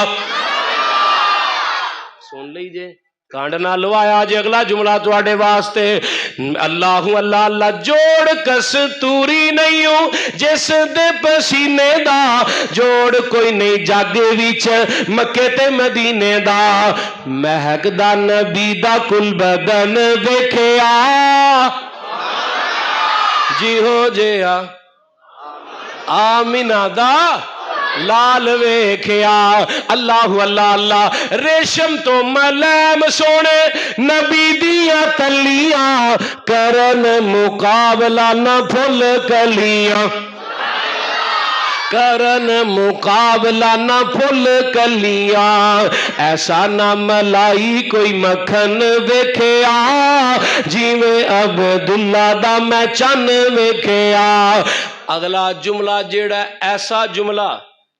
سن لیجئے کانڈ نہ لوایا جے. اگلا جملہ تواڈے واسطے اللہ اللہ اللہ. جوڑ کستوری نہیں ہوں جس دے پسینے دا, جوڑ کوئی نہیں جگ وچ مکے تے مدینے دا. مہک دا نبی دا کل بدن ویکھیا جی ہو جیا آمنہ دا لال ویکھیا. اللہ اللہ اللہ. ریشم تو ملیم سونے نبی دیا تلیاں, کرن مقابلہ نہ پھل کلیاں, کرن مقابلہ نہ پھل کلیاں. ایسا نہ ملائی کوئی مکھن ویکھیا جیویں عبداللہ دا میں چن ویکھیا. اگلا جملہ جیڑا ایسا جملہ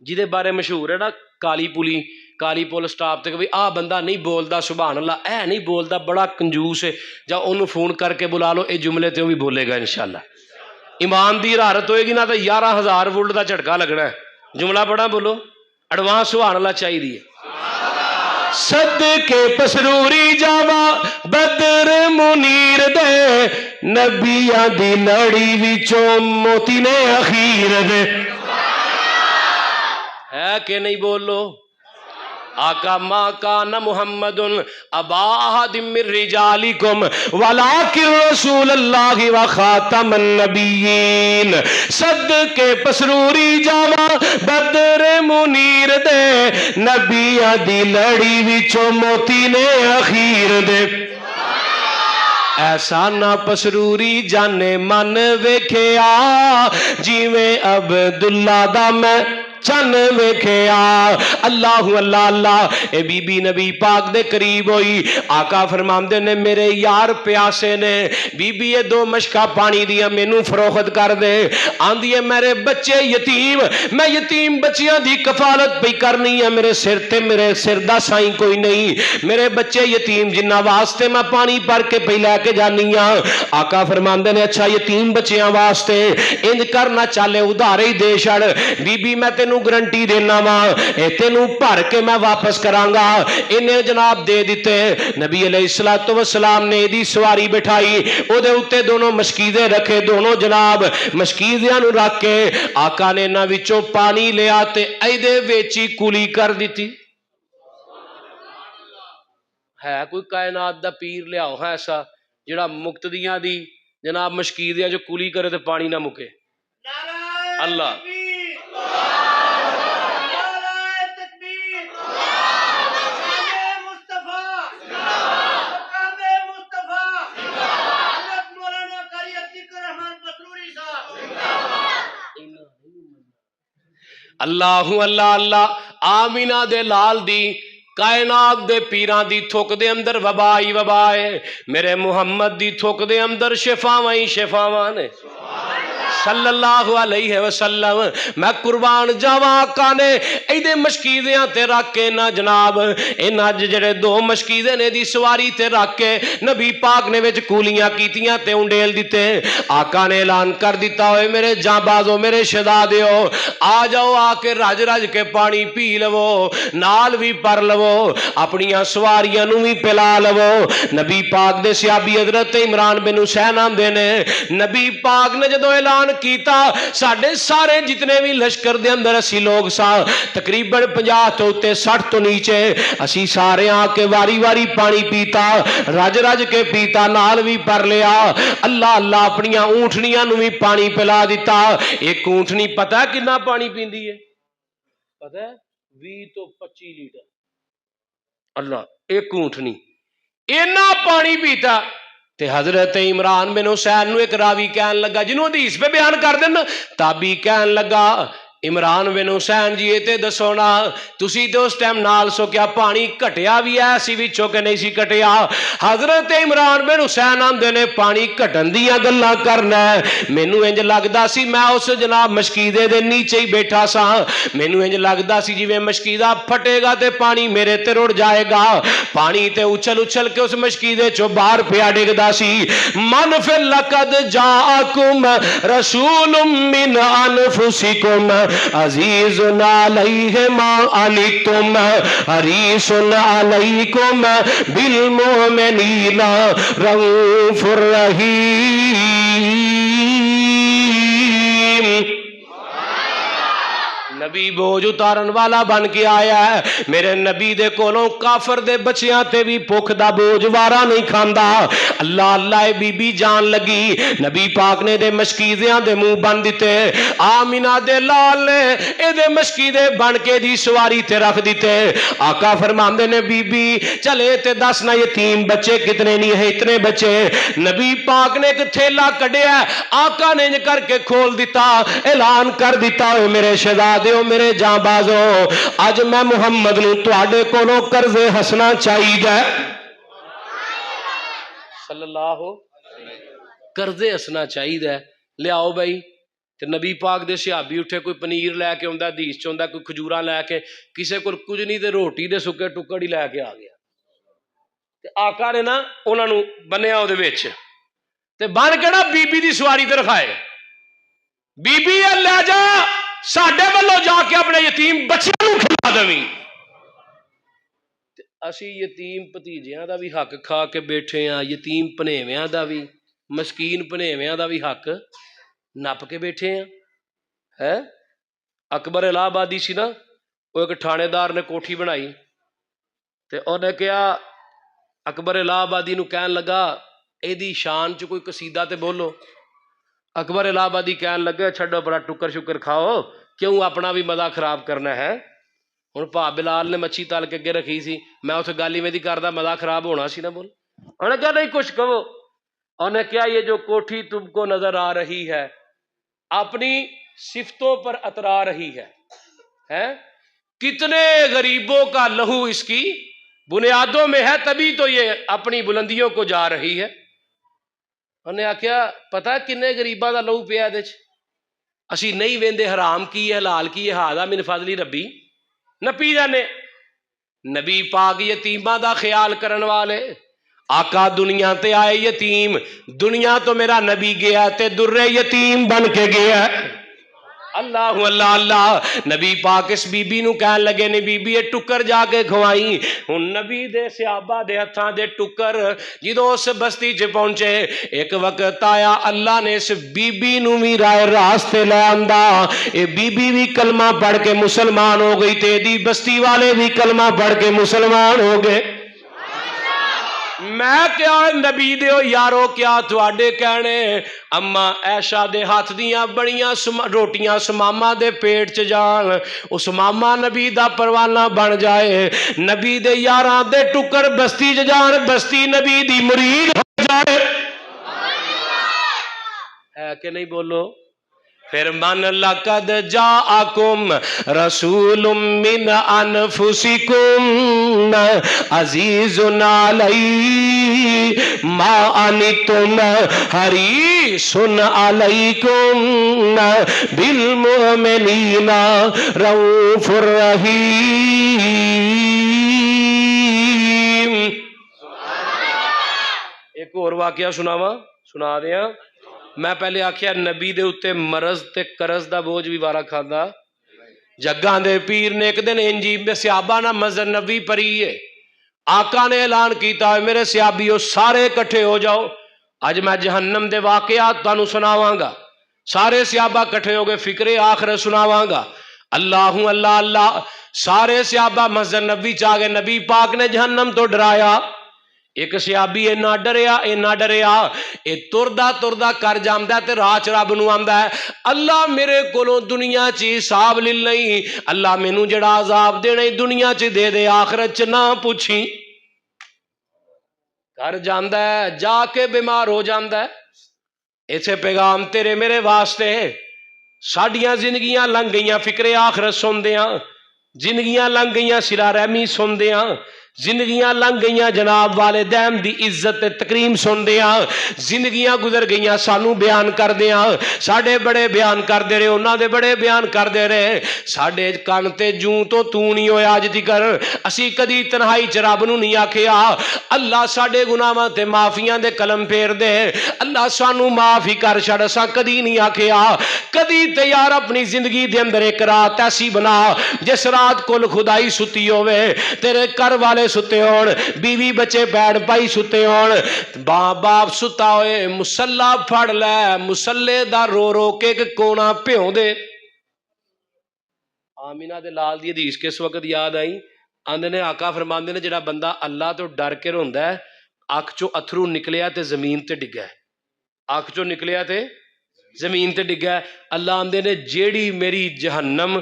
جدے بارے مشہور ہے نا کالی پول سٹاپ تے کہ آ بندہ نہیں بولدا سبحان اللہ, اے نہیں بولدا بڑا کنجوس ہے, جا انہوں فون کر کے بلا لو, اے جملے تے وہ بھی بولے گا انشاءاللہ. ایمان دی حرارت ہوئے گی نا تو 11,000 وولٹ دا جھٹکا لگنا ہے. جملہ پڑھا بولو ایڈوانس سبحان اللہ چاہیے. صدقے پسروری جاوا بدر منیر دے نبیاں دی لڑی وچوں موتی نے اخیر دے ہے کہ نہیں بولو آقا ما کان محمد ابا احد من رجالکم ولکن رسول اللہ و خاتم النبیین صدقے پسروری جاوا بدر منیر دے نبیاں دی لڑی وچوں موتی نے اخیر دے ایسا نہ پسروری جانے من ویکھیا جیویں عبداللہ دا میں چن ویکھیا اللہ اللہ اللہ اے بی بی نبی پاک دے قریب ہوئی آقا فرماندے نے میرے یار پیاسے نے بی بی یہ 2 مشکا پانی دیا مینوں فروخت کر دے آندی ہے میرے بچے یتیم میں یتیم بچیاں دی کفالت پہ کرنی ہے میرے سر تے میرے سر دا سائیں کوئی نہیں میرے بچے یتیم جنہ واسطے میں پانی پر کے پہ لے کے جانی ہاں آقا فرماندے نے اچھا یتیم بچیاں واسطے انج کرنا چالے ادھارے ہی دے چھڑ بی بی میں تینوں گرنٹی دینا وا اے تینوں بھر کے میں واپس کرانگا انہیں جناب دے دیتے نبی علیہ السلام نے دی سواری بٹھائی او دے اتے دونوں مشکیزیں رکھے دونوں جناب مشکیزیاں نو رکھ کے آقا نے نہ وچوں پانی لے آتے ایدے ویچی کولی کر دیتی ہے کوئی کائنات دا پیر لیاؤ ہے ایسا جڑا مقتدیاں دی جناب مشکیزیاں جو کولی کرے تے پانی نہ مکے اللہ اللہ اللہ اللہ آمینہ دے لال دی کائنات دے پیران دی تھوک دے اندر وبائی وبائے میرے محمد دی تھوک دے اندر شفاوائیں شفاوان صلی اللہ علیہ وسلم میں قربان جاواں آقا نے ایدے مشکیزیاں تے رکھ کے نہ جناب انہاں جڑے 2 مشکیزے نے دی سواری تے رکھ کے نبی پاک نے وچ کولیاں کیتیاں تے انڈیل دیتے آقا نے اعلان کر دیتا ہوئے میرے جاں بازو میرے شہزادیو آ جاؤ آ کے رج رج کے پانی پی لو نال بھی پر لو اپنیاں سواریاں نو بھی پلا لو نبی پاک دے صحابی حضرت عمران بن حسین آندے نے نبی پاک نے جدو اعلان کیتا ساڑھے سارے جتنے بھی لشکر دے اندر اسی لوگ سا تقریباً 50 تو 60 تو نیچے اسی سارے آ کے واری واری پانی پیتا رج رج کے پیتا نال بھی پر لیا اللہ اللہ اپنیاں اونٹنیاں نو بھی پانی پلا دیتا ایک اونٹنی پتہ ہے کنا پانی پیندی ہے پتہ ہے 20 تو 25 لیٹر اللہ ایک اونٹنی اینا پانی پیتا تے حضرت عمران بن حسین نو ایک راوی کہن لگا جنہوں حدیث پہ بیان کر دینا تابعی کہن لگا عمران بن حسین جی تے دسونا تسی تے اس ٹائم نال سو کیا پانی کٹیا بھی ہے سی وچوں کہ نہیں سی کٹیا حضرت عمران بن حسین آندے نے پانی کٹن دیاں گلاں کرنا مینوں انج لگدا سی میں اس جناب مشکیزے دے نیچے ہی بیٹھا سا مینوں انج لگدا سی جویں مشکیزہ پھٹے گا تے پانی میرے تے رڑ جائے گا پانی تے اچھل اچھل کے اس مشکیزے چوں باہر پیا ڈگدا سی من فی لقد جاءکم رسول من انفسکم عزیز علیہ ما عنتم حریص علیکم بالمؤمنین رؤوف الرحیم نبی بوجھ اتارن والا بن کے آیا ہے میرے نبی دے کولوں کافر دے بچیاں تے بھی بھوک دا بوجھ وارا نہیں کھاندا اللہ اللہ بی بی جان لگی نبی پاک نے دے مشکیزیاں دے منہ بن دیتے آمینہ دے لال نے اے دے مشکیزے بن کے دی سواری تے رکھ دیتے آقا فرماندے نے بی بی چلے تے دس نہ یتیم بچے کتنے نہیں ہے اتنے بچے نبی پاک نے ایک تھیلا کڈیا آقا نے کر کے کھول دیتا اعلان کر دیتا اے میرے شہزادے میرے جاں بازو آج میں محمد نو تواڈے کولوں قرضے ہسنا چاہیے صلی اللہ قرضے ہسنا چاہیے لیاؤ بھائی تے نبی پاک دے صحابی اٹھے کوئی پنیر لے کے ہوندا حدیث چ ہوندا کوئی کھجوراں لے کے کسے کول کچھ نہیں تے روٹی دے سکے ٹکڑ ہی لے کے آ گیا تے آقا نے نا انہاں نو بنیا او دے وچ تے بن کے نا بی بی دی سواری تے رکھائے بی بی لے جا ساڈے والوں جا کے اپنے یتیم بچیاں نو کھلا دویں اسی یتیم بھتیجیاں دا بھی حق کھا کے بیٹھے ہاں، یتیم پنیویاں دا بھی، مسکین پنیویاں دا بھی حق نپ کے بیٹھے ہیں. ہے اکبر الہ آبادی سی نا، وہ ایک تھانے دار نے کوٹھی بنائی تے انہیں کیا، اکبر الہ آبادی نو کہن لگا ایدی شان چ کوئی قصیدہ تے بولو. اکبر الہ آبادی کہن لگے چھڈو بڑا ٹکر شکر کھاؤ، کیوں اپنا بھی مزہ خراب کرنا ہے. ہوں پا بلال نے مچھی تل کے اگے رکھی سی، میں اتنے گل ہی میں کردا مزہ خراب ہونا سی نا. بول انہیں کہا نہیں کچھ کہو. انہیں کیا یہ جو کوٹھی تم کو نظر آ رہی ہے اپنی صفتوں پر اترا رہی ہے، کتنے غریبوں کا لہو اس کی بنیادوں میں ہے، تبھی تو یہ اپنی بلندیوں کو جا رہی ہے. انہیں آخیا پتا کنے غریباں دا لہو پیا دے چ، اسی نہیں ویندے حرام کی ہے حلال کی ہے، ہاذا من فضل ربی، نہ پی جانے. نبی پاک یتیماں دا خیال کرن والے، آقا دنیا تے آئے یتیم، دنیا تو میرا نبی گیا تے در یتیم بن کے گیا. اللہ اللہ اللہ. نبی پاک اس بی بی نو کہن لگے نہیں بی بی یہ ٹکر جا کے کھوائی. ہن نبی دے صحابہ دے ہتھاں دے ٹکر جدوں اس بستی چ پہنچے، ایک وقت آیا اللہ نے اس بی بی نو بھی راہ راستے لے آندا. اے بی بی بھی کلمہ پڑھ کے مسلمان ہو گئی تے دی بستی والے بھی کلمہ پڑھ کے مسلمان ہو گئے. میں کیا نبی دیو یارو کیا تواڈے کہنے اما عائشہ دے ہاتھ دیاں بڑیاں روٹیاں سماما دے پیٹ چ جان، اس ماما نبی دا پروانہ بن جائے، نبی دے یاراں دے ٹکر بستی چ جان، بستی نبی دی مرید ہو جائے. ہے کہ نہیں بولو. پھر من لقد جاءکم رسول من انفسکم عزیز علی ما انتم حریص علیکم بالمؤمنین رؤوف رحیم. ایک اور واقعہ سنا دیاں. میں پہلے آکھیا نبی دے اتے مرض تے قرض دا بوجھ بھی وارا کھاندا. جگاں دے پیر نے ایک دن انجی میں صحابہ نہ مزر نبی پری ہے، آقا نے اعلان کیتا ہے میرے صحابیو سارے کٹھے ہو جاؤ، اج میں جہنم دے واقعات تانوں سناواں گا. سارے صحابہ کٹھے ہو گئے، فکر آخرت سناواں گا. اللہ اللہ اللہ. سارے صحابہ مزر نبی چاہ گئے، نبی پاک نے جہنم تو ڈرایا. ایک صحابی اینا ڈریا اے تردا کر جاندا تے راہ چ رب نو آندا ہے اللہ میرے کولوں دنیا چ حساب لے لئی، اللہ مینوں جڑا عذاب دینا دنیا چ دے دے، آخرت چ نہ پوچھی. کر جاندا ہے جا کے بیمار ہو جاندا ہے. ایسے پیغام تیرے میرے واسطے. ساڈیاں زندگیاں لنگ گئیاں فکر آخرت سندیاں، زندگیاں لنگ گئیاں صلہ رحمی سندیاں، زندگیاں لنگ گئیاں جناب والدین دی عزت تکریم سندیاں، زندگیاں گزر گئیاں سانو بیان کر دیاں. ساڈے بڑے بیان کر دے رہے، انہاں دے بڑے بیان کر دے رہے. ساڈے کان تے جوں تو نہیں ہویا اج تکر، اسی کدی تنہائی چ رب نو نہیں آکھیا اللہ ساڈے گناہاں تے معافیاں دے قلم پھیر دے، اللہ سانو معاف ہی کر چھڑ. اساں کدی نہیں آکھیا. کدی تے یار اپنی زندگی دے اندر ایک رات ایسی بنا جس رات کل خدائی ستی ہوئے، تیرے گھر والے ستے ہون، بیوی بچے بیڑ پائی ستے ہون، باپ ستا ہوئے، مسلح پھڑ لے، مسلے دا رو رو کے کونا پیوں دے. آمینہ دے لال دی حدیث کس وقت یاد آئی؟ آندے نے آقا فرماندے نے جڑا بندہ اللہ تو ڈر کے روندا ہے، اکھ چو اتھرو نکلیا تے زمین تے ڈگا ہے، اکھ چو نکلیا تے زمین تے ڈگا ہے. اللہ آندے نے جیڑی میری جہنم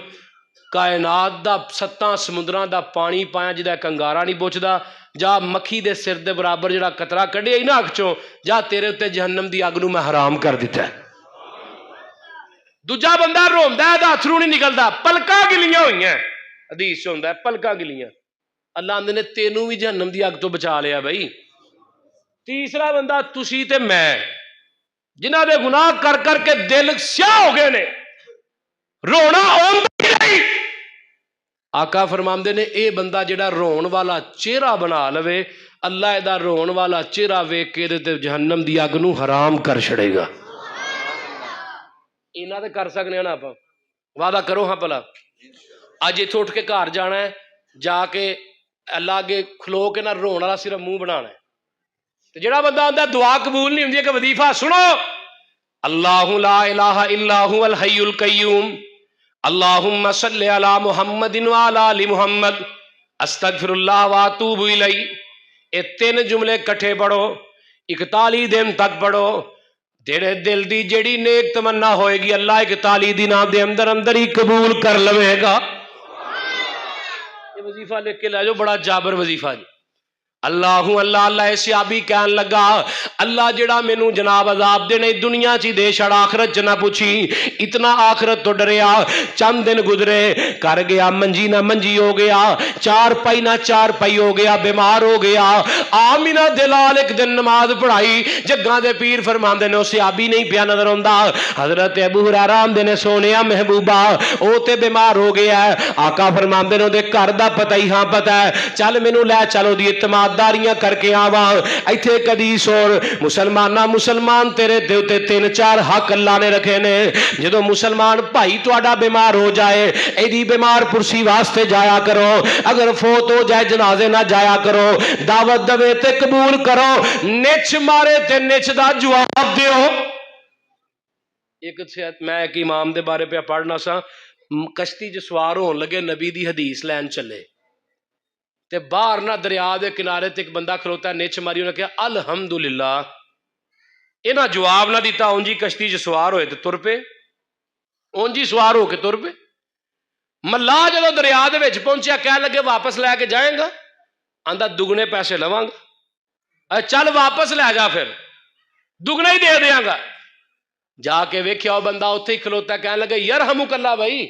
کائنات دا 7 سمندراں دا پانی پایا جدا کنگارا نہیں بوچدا، جا مکھی دے سر دے برابر جڑا قطرہ کڈیا ہی نا اکھ چوں، جا تیرے اتے جہنم دی اگ نو میں حرام کر دیتا ہے. دوجا بندہ روندا ہے دا اتھرو نہیں نکلدا، پلکاں گلیاں ہوئیاں، حدیث ہوندا ہے پلکاں گلیاں. اللہ آندے نے تینوں بھی جہنم دی اگ تو بچا لیا بھائی. تیسرا بندہ تسی تے میں جنہاں دے گناہ کر کر کے دل سیاہ ہو گئے نے، رونا آندا ہی نہیں. آقا فرماندے نے اے بندہ جڑا رون والا چہرہ بنا لوے، اللہ دا رون والا چہرہ ویکھ کے تے جہنم دی اگ نو حرام کر چھڑے گا. اینا تے کر سکنے ہیں نا آپ، وعدہ کرو ہاں پلا. اج ایتھے اٹھ کے گھر جانا ہے، جا کے اللہ کے کھلو کے نہ رونے والا صرف منہ بنانا ہے. تے جڑا بندہ آندا دعا قبول نہیں ہوندی کہ وظیفہ سنو اللہ لا الہ الا هو الحی القیوم اللہم صلی علی محمد وعلی آل محمد استغفر اللہ واتوب الیہ. یہ 3 جملے کٹھے پڑھو 41 دن تک پڑھو. تیرے دل دی جڑی نیک تمنا ہوئے گی اللہ 41 دنوں دے اندر اندر ہی قبول کر لوے گا. یہ وظیفہ لکھ کے لے جاؤ، بڑا جابر وظیفہ جی. اللہ اللہ اللہ صحابی کہن لگا اللہ جڑا مینوں جناب عذاب دینے دنیا چی دے چھڑ آخرت چ نہ پوچھی. اتنا آخرت تو ڈریا. چند دن گزرے کر گیا منجی نہ منجی ہو گیا، چار پائی نہ چار پائی ہو گیا، بیمار ہو گیا. آمینہ دلال ایک دن نماز پڑھائی، جگاں دے پیر فرماندے نے او صحابی نہیں پیا نظر آندا. حضرت ابو ہریرہ آندے نے سونیا محبوبہ او تے بیمار ہو گیا ہے. آقا فرماندے نے دے گھر دا پتہ ہی ہاں پتہ ہے، چل مینوں لے چلو دی اعتماد داریاں کر کے آواں. ایتھے حدیث اور مسلمان تیرے تے تے 3-4 حق اللہ نے رکھے نے. جدو مسلمان بھائی تہاڈا بیمار ہو جائے ایدی بیمار پرسی واسطے جایا کرو، اگر فوت ہو جائے جنازے نہ جایا کرو، دعوت دوے تے قبول کرو، نچ مارے تے نچ دا جواب دیو. ایک میں ایک امام دے بارے پہ پڑھنا سا، کشتی جو سوار ہون لگے نبی دی حدیث لین چلے تے باہر نہ دریا دے کنارے تے ایک بندہ کھلوتا ہے، نچ ماری انہوں نے کہا الحمدللہ. انہاں جواب نہ دیتا، اونجی کشتی جو سوار ہوئے تے تر پہ، اونجی سوار ہو کے تر پہ. ملا جدو دریا دے وچ پہنچیا کہہ لگے واپس لے کے جائیں گا؟ آندا دگنے پیسے لواں گا. چل واپس لے جا پھر دگنا ہی دے دیاں گا. جا کے ویکھیا او بندہ اوتھے ہی کھلوتا ہے، کہنے لگے یرحمک اللہ بھائی.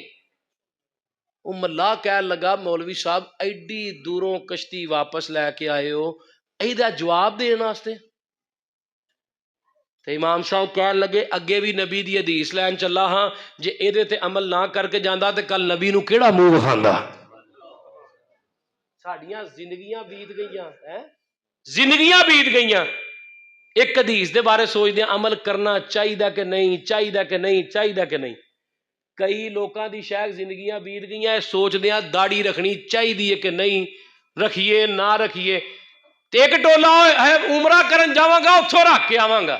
او ملا کہہ لگا مولوی صاحب ایڈی دوروں کشتی واپس لے کے آئے ہو ایدہ جواب دین واسطے؟ تے امام صاحب کہہ لگے اگے بھی نبی دی حدیث لین چلا ہاں، جے ایدے تے عمل نہ کر کے جاندا تے کل نبی نو کیڑا منہ وکھاندا. ساڈیاں زندگیاں بیت گئیاں ہیں، زندگیاں بیت گئیاں. ایک حدیث دے بارے سوچ دیں عمل کرنا چاہیے کہ نہیں، چاہیے کہ نہیں، چاہیے کہ نہیں. کئی لوکاں دی شاید زندگیاں بیت گئیاں سوچ دیاں داڑھی رکھنی چاہیے کہ نہیں، رکھیے نہ رکھیے. تے ایک ٹولا ہے عمرہ کرن جاواں گا اتھوں رکھ کے آواں گا،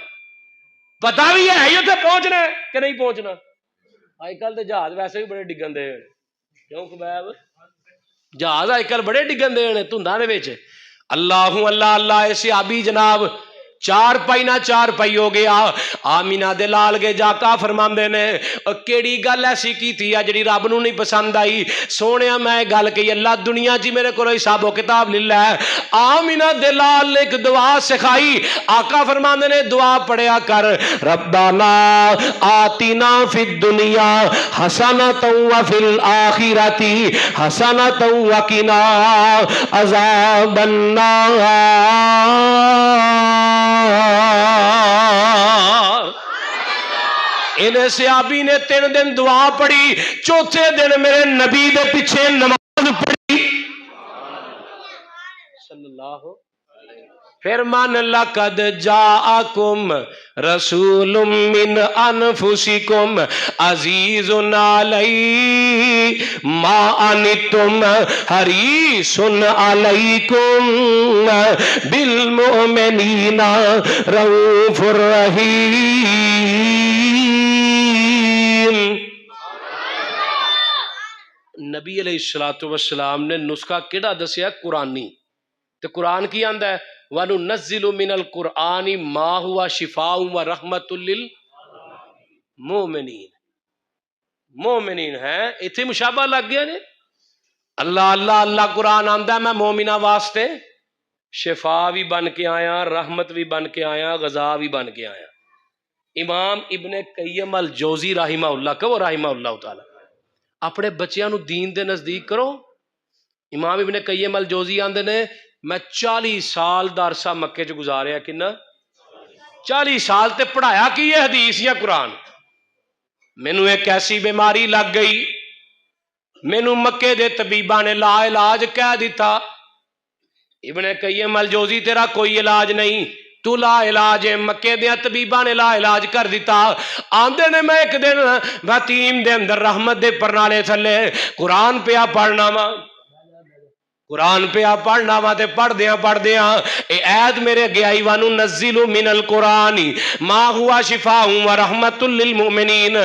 پتہ بھی ہے ہی اتنے پہنچنا ہے کہ نہیں پہنچنا. آج کل تے جہاز ویسے بھی بڑے ڈگن دے کیوں خبیب، جہاز آج کل بڑے ڈگن دے دھنداں دے وچ. اللہ اللہ اللہ صحابی جناب 4 پائی نہ 4 پائی ہو گیا. آمینہ دے لال کے جاکا فرماندے نے کیڑی گل ایسی کیتی ہے جڑی رب نو نہیں پسند آئی. سونیا میں گل کہی اللہ دنیا جی میرے کو حساب و کتاب لے ہے. آمینہ دے لال ایک دعا سکھائی. آقا فرماندے نے دعا پڑھیا کر ربنا آتنا فی الدنیا حسنۃ وفی الآخرۃ حسنۃ وقنا عذاب النار. انہیں صحابی نے 3 دن دعا پڑھی، چوتھے دن میرے نبی دے پیچھے نماز پڑھی صلی اللہ. پھر من لقد جاءکم رسول من انفسکم عزیز علی ما انتم حریص علیکم بالمؤمنین رؤوف الرحیم. نبی علیہ الصلوۃ والسلام نے نسخہ کیڑا دسیا؟ قرآنی. تو قرآن کی آندا ہے وَنُنَزِّلُ مِنَ الْقُرْآنِ مَا هُوَ شِفَاءٌ وَرَحْمَةٌ لِّلْمُؤْمِنِينَ. مومنین ہیں اتھے مشابہ لگ گیا جی. اللہ اللہ اللہ قرآن آندا ہے میں مومنہ واسطے شفا بھی بن کے آیا، رحمت بھی بن کے آیا، غذا بھی بن کے آیا. امام ابن قیم الجوزی رحمہ اللہ کہو رحمہ اللہ تعالی اپنے بچیاں نو دین دے نزدیک کرو. امام ابن قیم الجوزی آندے نے میں 40 سال دا عرصہ مکے چ گزاریا. کنا 40 سال تے پڑھایا کی یہ حدیث یا قرآن. مینوں ایک ایسی بیماری لگ گئی، مینوں مکے دے طبیباں نے لا علاج کہہ دیتا. ابن قیم الجوزی تیرا کوئی علاج نہیں، تو لا علاج ہے. مکے دیا طبیباں نے لا علاج کر دیتا. آندے نے میں ایک دن بطیم دے اندر رحمت دے پرنالے تھلے قرآن پیا پڑھنا وا. قرآن پہ پڑھنا وا تے پڑھدیاں اے ایت میرے اگے آئی وانو نزلو من القرآن ما ہوا شفاء و رحمت للمؤمنین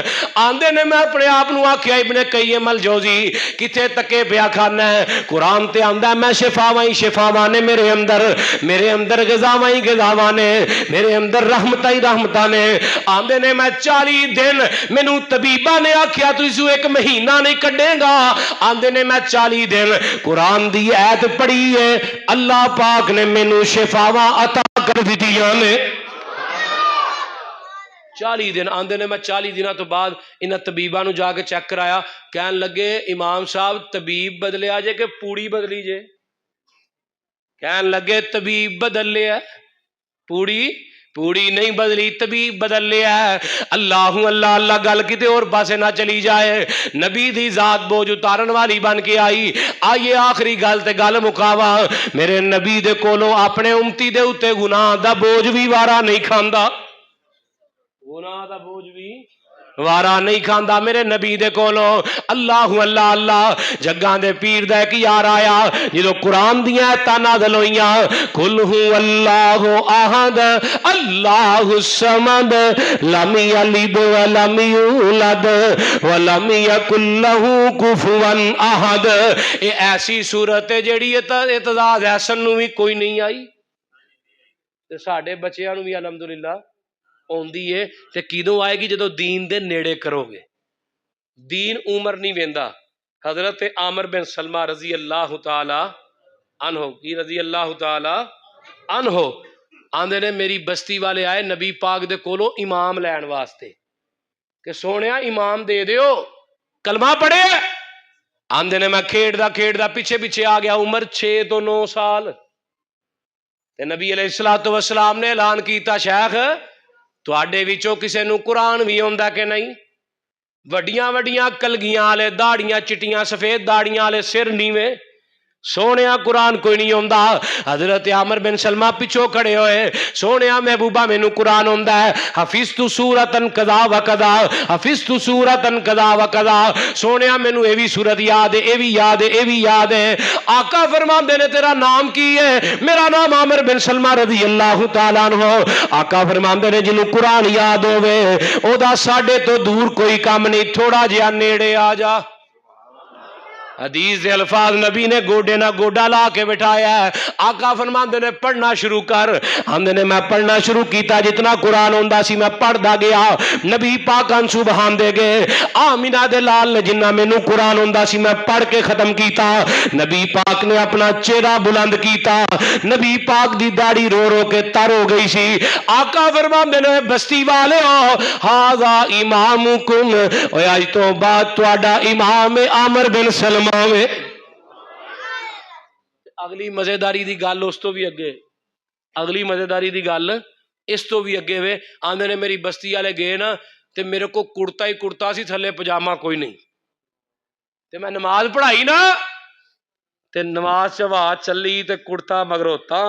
آندے نے میں اپنے آپ نو آکھیا ابن قیم الجوزی کتے تکے پیا کھانا ہے قرآن تے آندا ہے میں شفاواں نے میرے اندر غذاواں نے میرے اندر رحمتاں نے آندے نے میں 40 دن مینوں طبیباں نے آکھیا تو ایک مہینہ نہیں کڈے گا آندے نے میں 40 دن قرآن دی ایت پڑھی ہے اللہ پاک نے مینوں شفاواں عطا کر دتیاں نے 40 دن آندے نے میں 40 دنوں تو بعد انہاں طبیباں نو جا کے چیک کرایا کہن لگے امام صاحب طبیب بدلیا جے کہ پوڑی بدلی جے کہن لگے طبیب بدل لیا پوڑی نہیں بدلی طبیب بدل لیا ہے اللہ گل کتے اور پاسے نہ چلی جائے نبی دی ذات بوجھ اتارن والی بن کے آئیے آخری گل تے گل مکاوا میرے نبی دے کولو اپنے امتی دے اتے گناہ دا بوجھ بھی وارا نہیں کھاندا گناہ دا بوجھ بھی وارا نہیں کھاندا میرے نبی دے کولو اللہ جگاں دے پیر دا ایک یار آیا جدو قرآن دیاں ایتاں نازل ہوئیاں قل هو اللہ احد اللہ الصمد لم یلد ولم یولد ولم یکن لہ کفوا احد اے ایسی صورت ہے جیڑی اعتزاز حسن نو بھی کوئی نہیں آئی تے ساڈے بچیاں نو بھی الحمدللہ اوندی ہے تے کیدوں آئے گی جدو دین دے نیڑے کرو گے دین عمر نہیں ویندا حضرت عامر بن سلمہ رضی اللہ تعالی عنہ کی رضی اللہ تعالی عنہ آندے نے میری بستی والے آئے نبی پاک دے کولو امام لین واسطے کہ سونیا امام دے دیو کلمہ پڑھے آندے نے میں کھیڑدا پیچھے آ گیا عمر 6 تو 9 سال تے نبی علیہ السلام نے اعلان کیتا شیخ تواڈے وچوں کسے نو قرآن بھی ہوندا کہ نہیں وڈیاں کلگیاں والے داڑیاں چٹیاں سفید داڑیاں والے سر نیویں سونیا قرآن کوئی نہیں ہوندا حضرت عامر بن سلمہ پچھو کھڑے ہوئے سونیا محبوبہ مینوں قرآن ہوندا ہے حفظت سورتن کذا و کذا حفظت سورتن کذا و کذا سونیا مینوں اے وی سورت یاد ہے اے وی یاد ہے آقا فرماندے نے تیرا نام کی ہے میرا نام عامر بن سلمہ رضی اللہ تعالیٰ عنہ آقا فرماندے نے جنوں قرآن یاد ہوے او دا ساڈے تو دور کوئی کام نہیں تھوڑا جہا نیڑے آ جا حدیث دے الفاظ نبی نے گوڈے نہ گوڈا لا کے بٹھایا ہے آقا فرماندے نے پڑھنا شروع کر آندے نے میں پڑھنا شروع کیتا جتنا قرآن ہوندا سی میں پڑھدا گیا نبی پاک ان سبحان دے گئے آمینہ دے لال نے جنہ مینوں قرآن ہوندا سی میں پڑھ کے ختم کیتا نبی پاک نے اپنا چہرہ بلند کیتا نبی پاک دی داڑھی رو رو کے تر ہو گئی سی آقا فرماندے نے بستی والے ہو ہاذا امامکم اوے اج تو بعد تہاڈا امام عامر بن سلمہ میں اگلی مزیداری دی گل اس تو بھی اگے اس تو بھی اگے وے آندے نے میری بستی والے گئے نا تے میرے کو کرتا ہی کرتا سی تھلے پجامہ کوئی نہیں تے میں نماز پڑھائی نا تے نماز چوا چلی تے کرتا مگروتا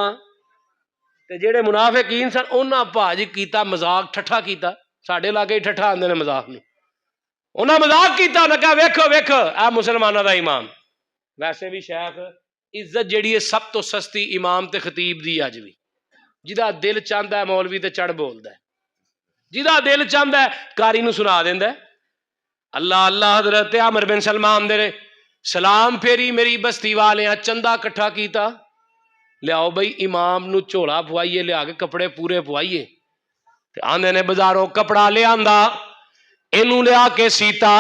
تے جیڑے منافقین سن انہاں بھاج کیتا مذاق ٹھٹھا کیتا ساڈے لاگے ٹھٹھا آندے نے مذاق نو انہاں مذاق کیتا نہ کہا ویکھو اے مسلماناں دا امام ویسے بھی شیخ عزت جیڑی ہے سب تو سستی امام تے خطیب دی اج بھی جدا دل چاہندا ہے مولوی تے چڑھ بولدا ہے جدا دل چاہندا ہے قاری نو سنا دیندا ہے اللہ حضرت عامر بن سلمان دے سلام پھیری میری بستی والیاں چندہ کٹھا کیتا لیاؤ بھئی امام نو چولا پوائیے لیا کے کپڑے پورے پوائیے تے آندے نے بازاروں کپڑا لے آندا اینو لیا کے سیتا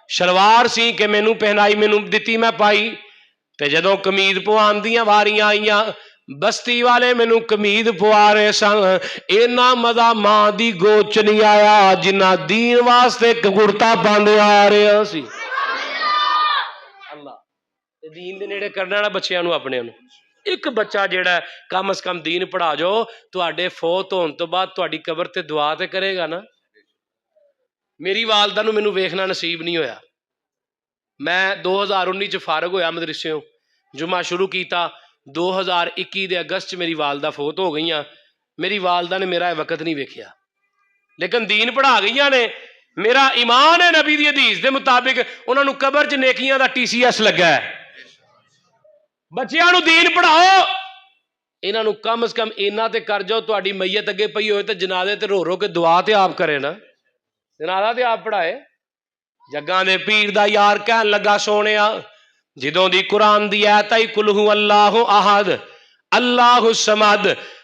شلوار سی کہ مینوں پہنائی مینوں دتی میں پائی تے جدوں قمیض پوان دیاں واریاں آئیاں بستی والے مینوں قمیض پوا رہے سن اینا مزہ ماں دی گوچ نہیں آیا جنہ دین واسطے کرتا پاندے آ رہے سی اللہ دین دے نیڑے کرنا نا بچیاں نو اپنے نو ایک بچہ جیڑا ہے کم از کم دین پڑھا جو تواڈے فوت ہون تو بعد تواڈی قبر تے دعا تے کرے گا نا میری والدہ نو مینوں ویکھنا نصیب نہیں ہویا میں 2019 فارغ ہویا مدرسے جمعہ شروع کیتا 2021 دے اگست میری والدہ فوت ہو گئیاں میری والدہ نے میرا وقت نہیں ویکھیا لیکن دین پڑھا گئیاں نے میرا ایمان ہے نبی دی حدیث دے مطابق انہاں نو قبر چ نیکیاں دا TCS لگا ہے ਬੱਚਿਆਂ ਨੂੰ ਦੀਨ ਪੜ੍ਹਾਓ। ਇਹਨਾਂ ਨੂੰ ਕਮ ਸੇ ਕਮ ਇੰਨਾ ਤੇ ਕਰ ਜਾਓ, ਤੁਹਾਡੀ ਮਈਅਤ ਅੱਗੇ ਪਈ ਹੋਏ ਤੇ ਜਨਾਜ਼ੇ ਤੇ ਰੋ ਰੋ ਕੇ ਦੁਆ ਤੇ ਆਪ ਕਰੇ ਨਾ, ਜਨਾਜ਼ਾ ਤੇ ਆਪ ਪੜ੍ਹਾਏ। ਜੱਗਾਂ ਦੇ ਪੀਰ ਦਾ ਯਾਰ ਕਹਿਣ ਲੱਗਾ, ਸੋਹਣਿਆ ਜਦੋਂ ਦੀ ਕੁਰਾਨ ਦੀ ਐਤ ਆਈ ਕੁਲ ਹੂ ਅੱਲਾਹੁ ਅਹਦ ਅੱਲਾਹੁ ਸਮਦ,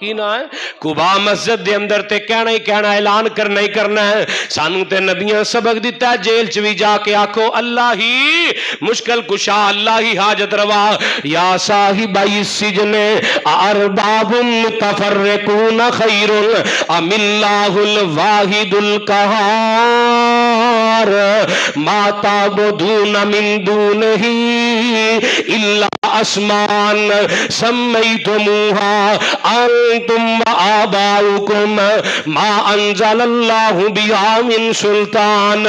کی نہ ہے قبا مسجد دے اندر تے کہنا ہی کہنا اعلان کرنا ہی کرنا ہے سانو تے نبیاں سبق دیتا ہے جیل چ بھی جا کے آکھو اللہ ہی مشکل کشا اللہ ہی حاجت روا یا صاحب السجن ارباب متفرقون خیر ام اللہ الواحد القہار ما تعبدون من دونہ الا اسمان سمیتموها انتم وآباؤکم ما انزل اللہ بها من سلطان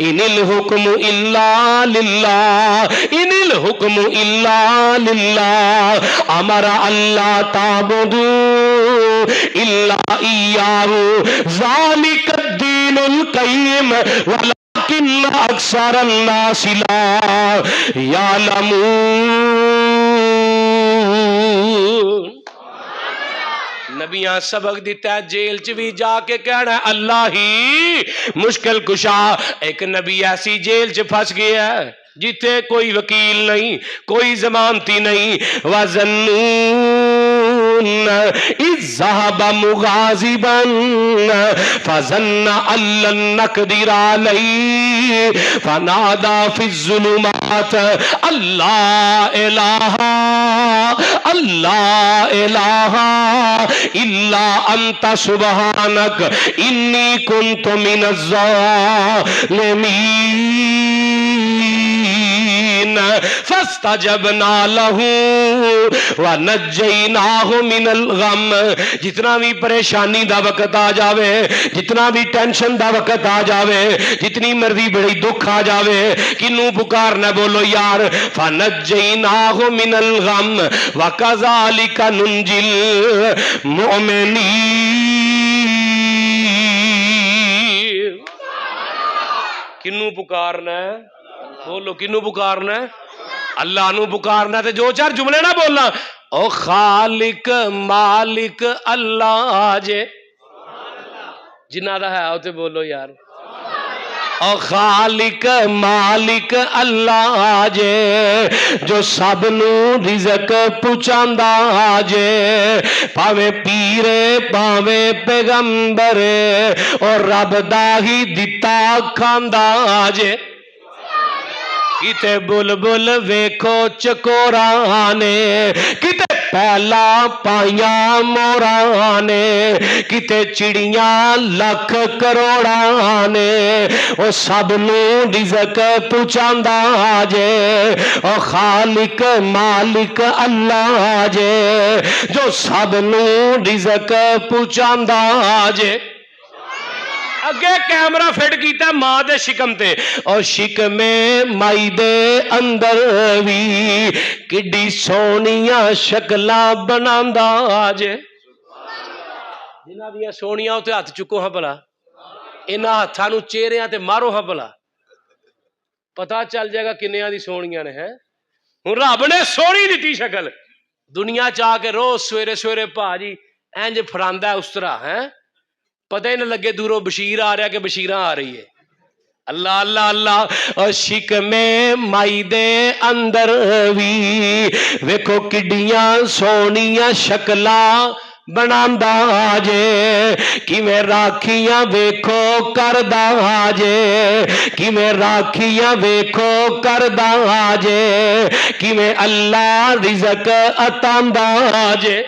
ان الحکم الا للہ ان الحکم الا للہ امر اللہ تعبدوا الا ایاہ ذالک الدین القیم ولکن اکثر الناس لا یعلمون نبیاں سبق دیتا ہے جیل چ بھی جا کے کہنا ہے اللہ ہی مشکل کشا ایک نبی ایسی جیل چ پھنس گیا ہے جتے کوئی وکیل نہیں کوئی ضمانتی نہیں وَظَنُّونَ اِذْ ذَهَبَ مُغَاضِبًا فَظَنَّ أَن لَّن نَّقْدِرَ عَلَيْهِ فَنَادَى فِي الظُّلُمَاتِ أَن لَّا إِلَٰهَ إِلَّا أَنتَ سُبْحَانَكَ إِنِّي كُنتُ مِنَ الظَّالِمِينَ فَاسْتَجَبْنَا لَهُ وَنَجَّيْنَاهُ مِنَ الْغَمِّ جتنا بھی پریشانی دا وقت آ جاوے جتنا بھی ٹینشن دا وقت آ جاوے جتنی مرضی بڑی دکھ آ جاوے کنوں پکارنا بولو یار فَنَجَّيْنَاهُ مِنَ الْغَمِّ وَكَذَلِكَ نُنْجِي الْمُؤْمِنِينَ کنوں پکارنا ہے بولو کنوں پکارنا ہے اللہ نو پکارنا ہے تے جو چار جملے نہ بولنا او خالق مالک اللہ جے جنہ دا ہے تے بولو یار او خالق مالک اللہ جے جو سب نو رزق پہنچاندا جے پاویں پیرے پاویں پیغمبر اور رب دا ہی دتا کھاندا جے کتے بلبل ویکھو چکورانے کتے پہلا پائیاں مورانے کتے چڑیاں لکھ کروڑانے او سب نو رزق پہنچاندا جے او خالق مالک اللہ جے جو سب نو رزق پہنچاندا جے اگے کیمرہ فٹ کیتا ہے ماں دے شکم تے اور شکم مائی دے اندر بھی کڈی سونیاں شکلاں بناندا جے جنہاں دیاں سونیاں تے ہاتھ چکو ہاں بلا انہاں ہاتھاں نو چہریاں تے مارو ہاں بلا پتہ چل جائے گا کنیاں دی سونیاں نے ہیں ہن رب نے سونی دتی شکل دنیا چاہ کے روز سویرے سویرے بھاجی انج پھراندا ہے اس طرح ہیں پتہ ہی نہ لگے دوروں بشیر آ رہا کہ بشیراں آ رہی ہے اللہ اللہ اللہ اور شکم مائی دے اندر بھی ویکھو کڈیاں سونیاں شکلاں بناندا جے کیویں راکھیاں ویکھو کردا جے کیویں راکھیاں ویکھو کردا جے کیویں اللہ رزق عطاندا جے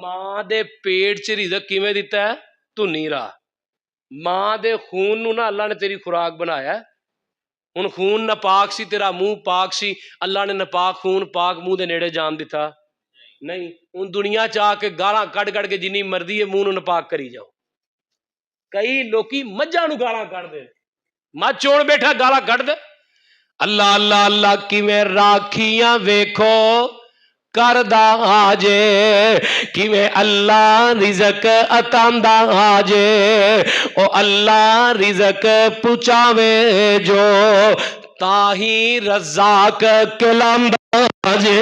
ماں دے پیٹ چ رزق کیویں دیتا ہے تُنی راہ ماں دے خون نو نا اللہ نے تیری خوراک بنایا ہے ہن خون ناپاک سی تیرا منہ پاک سی اللہ نے ناپاک خون پاک منہ دے نیڑے جان دیتا نہیں ہن دنیا چاہ کے گالاں کڈ کڈ کے جنی مرضی ہے منہ نو ناپاک کری جاؤ کئی لوکی مجھاں نو گالاں کڈ دے مجھ چون بیٹھا گالاں کڈ دے اللہ اللہ اللہ کیویں راکھیاں ویکھو کردا جے کیویں اللہ رزق عطاندا جے او اللہ رزق پہنچاوے جو تاہی رزاق کہلاندا جے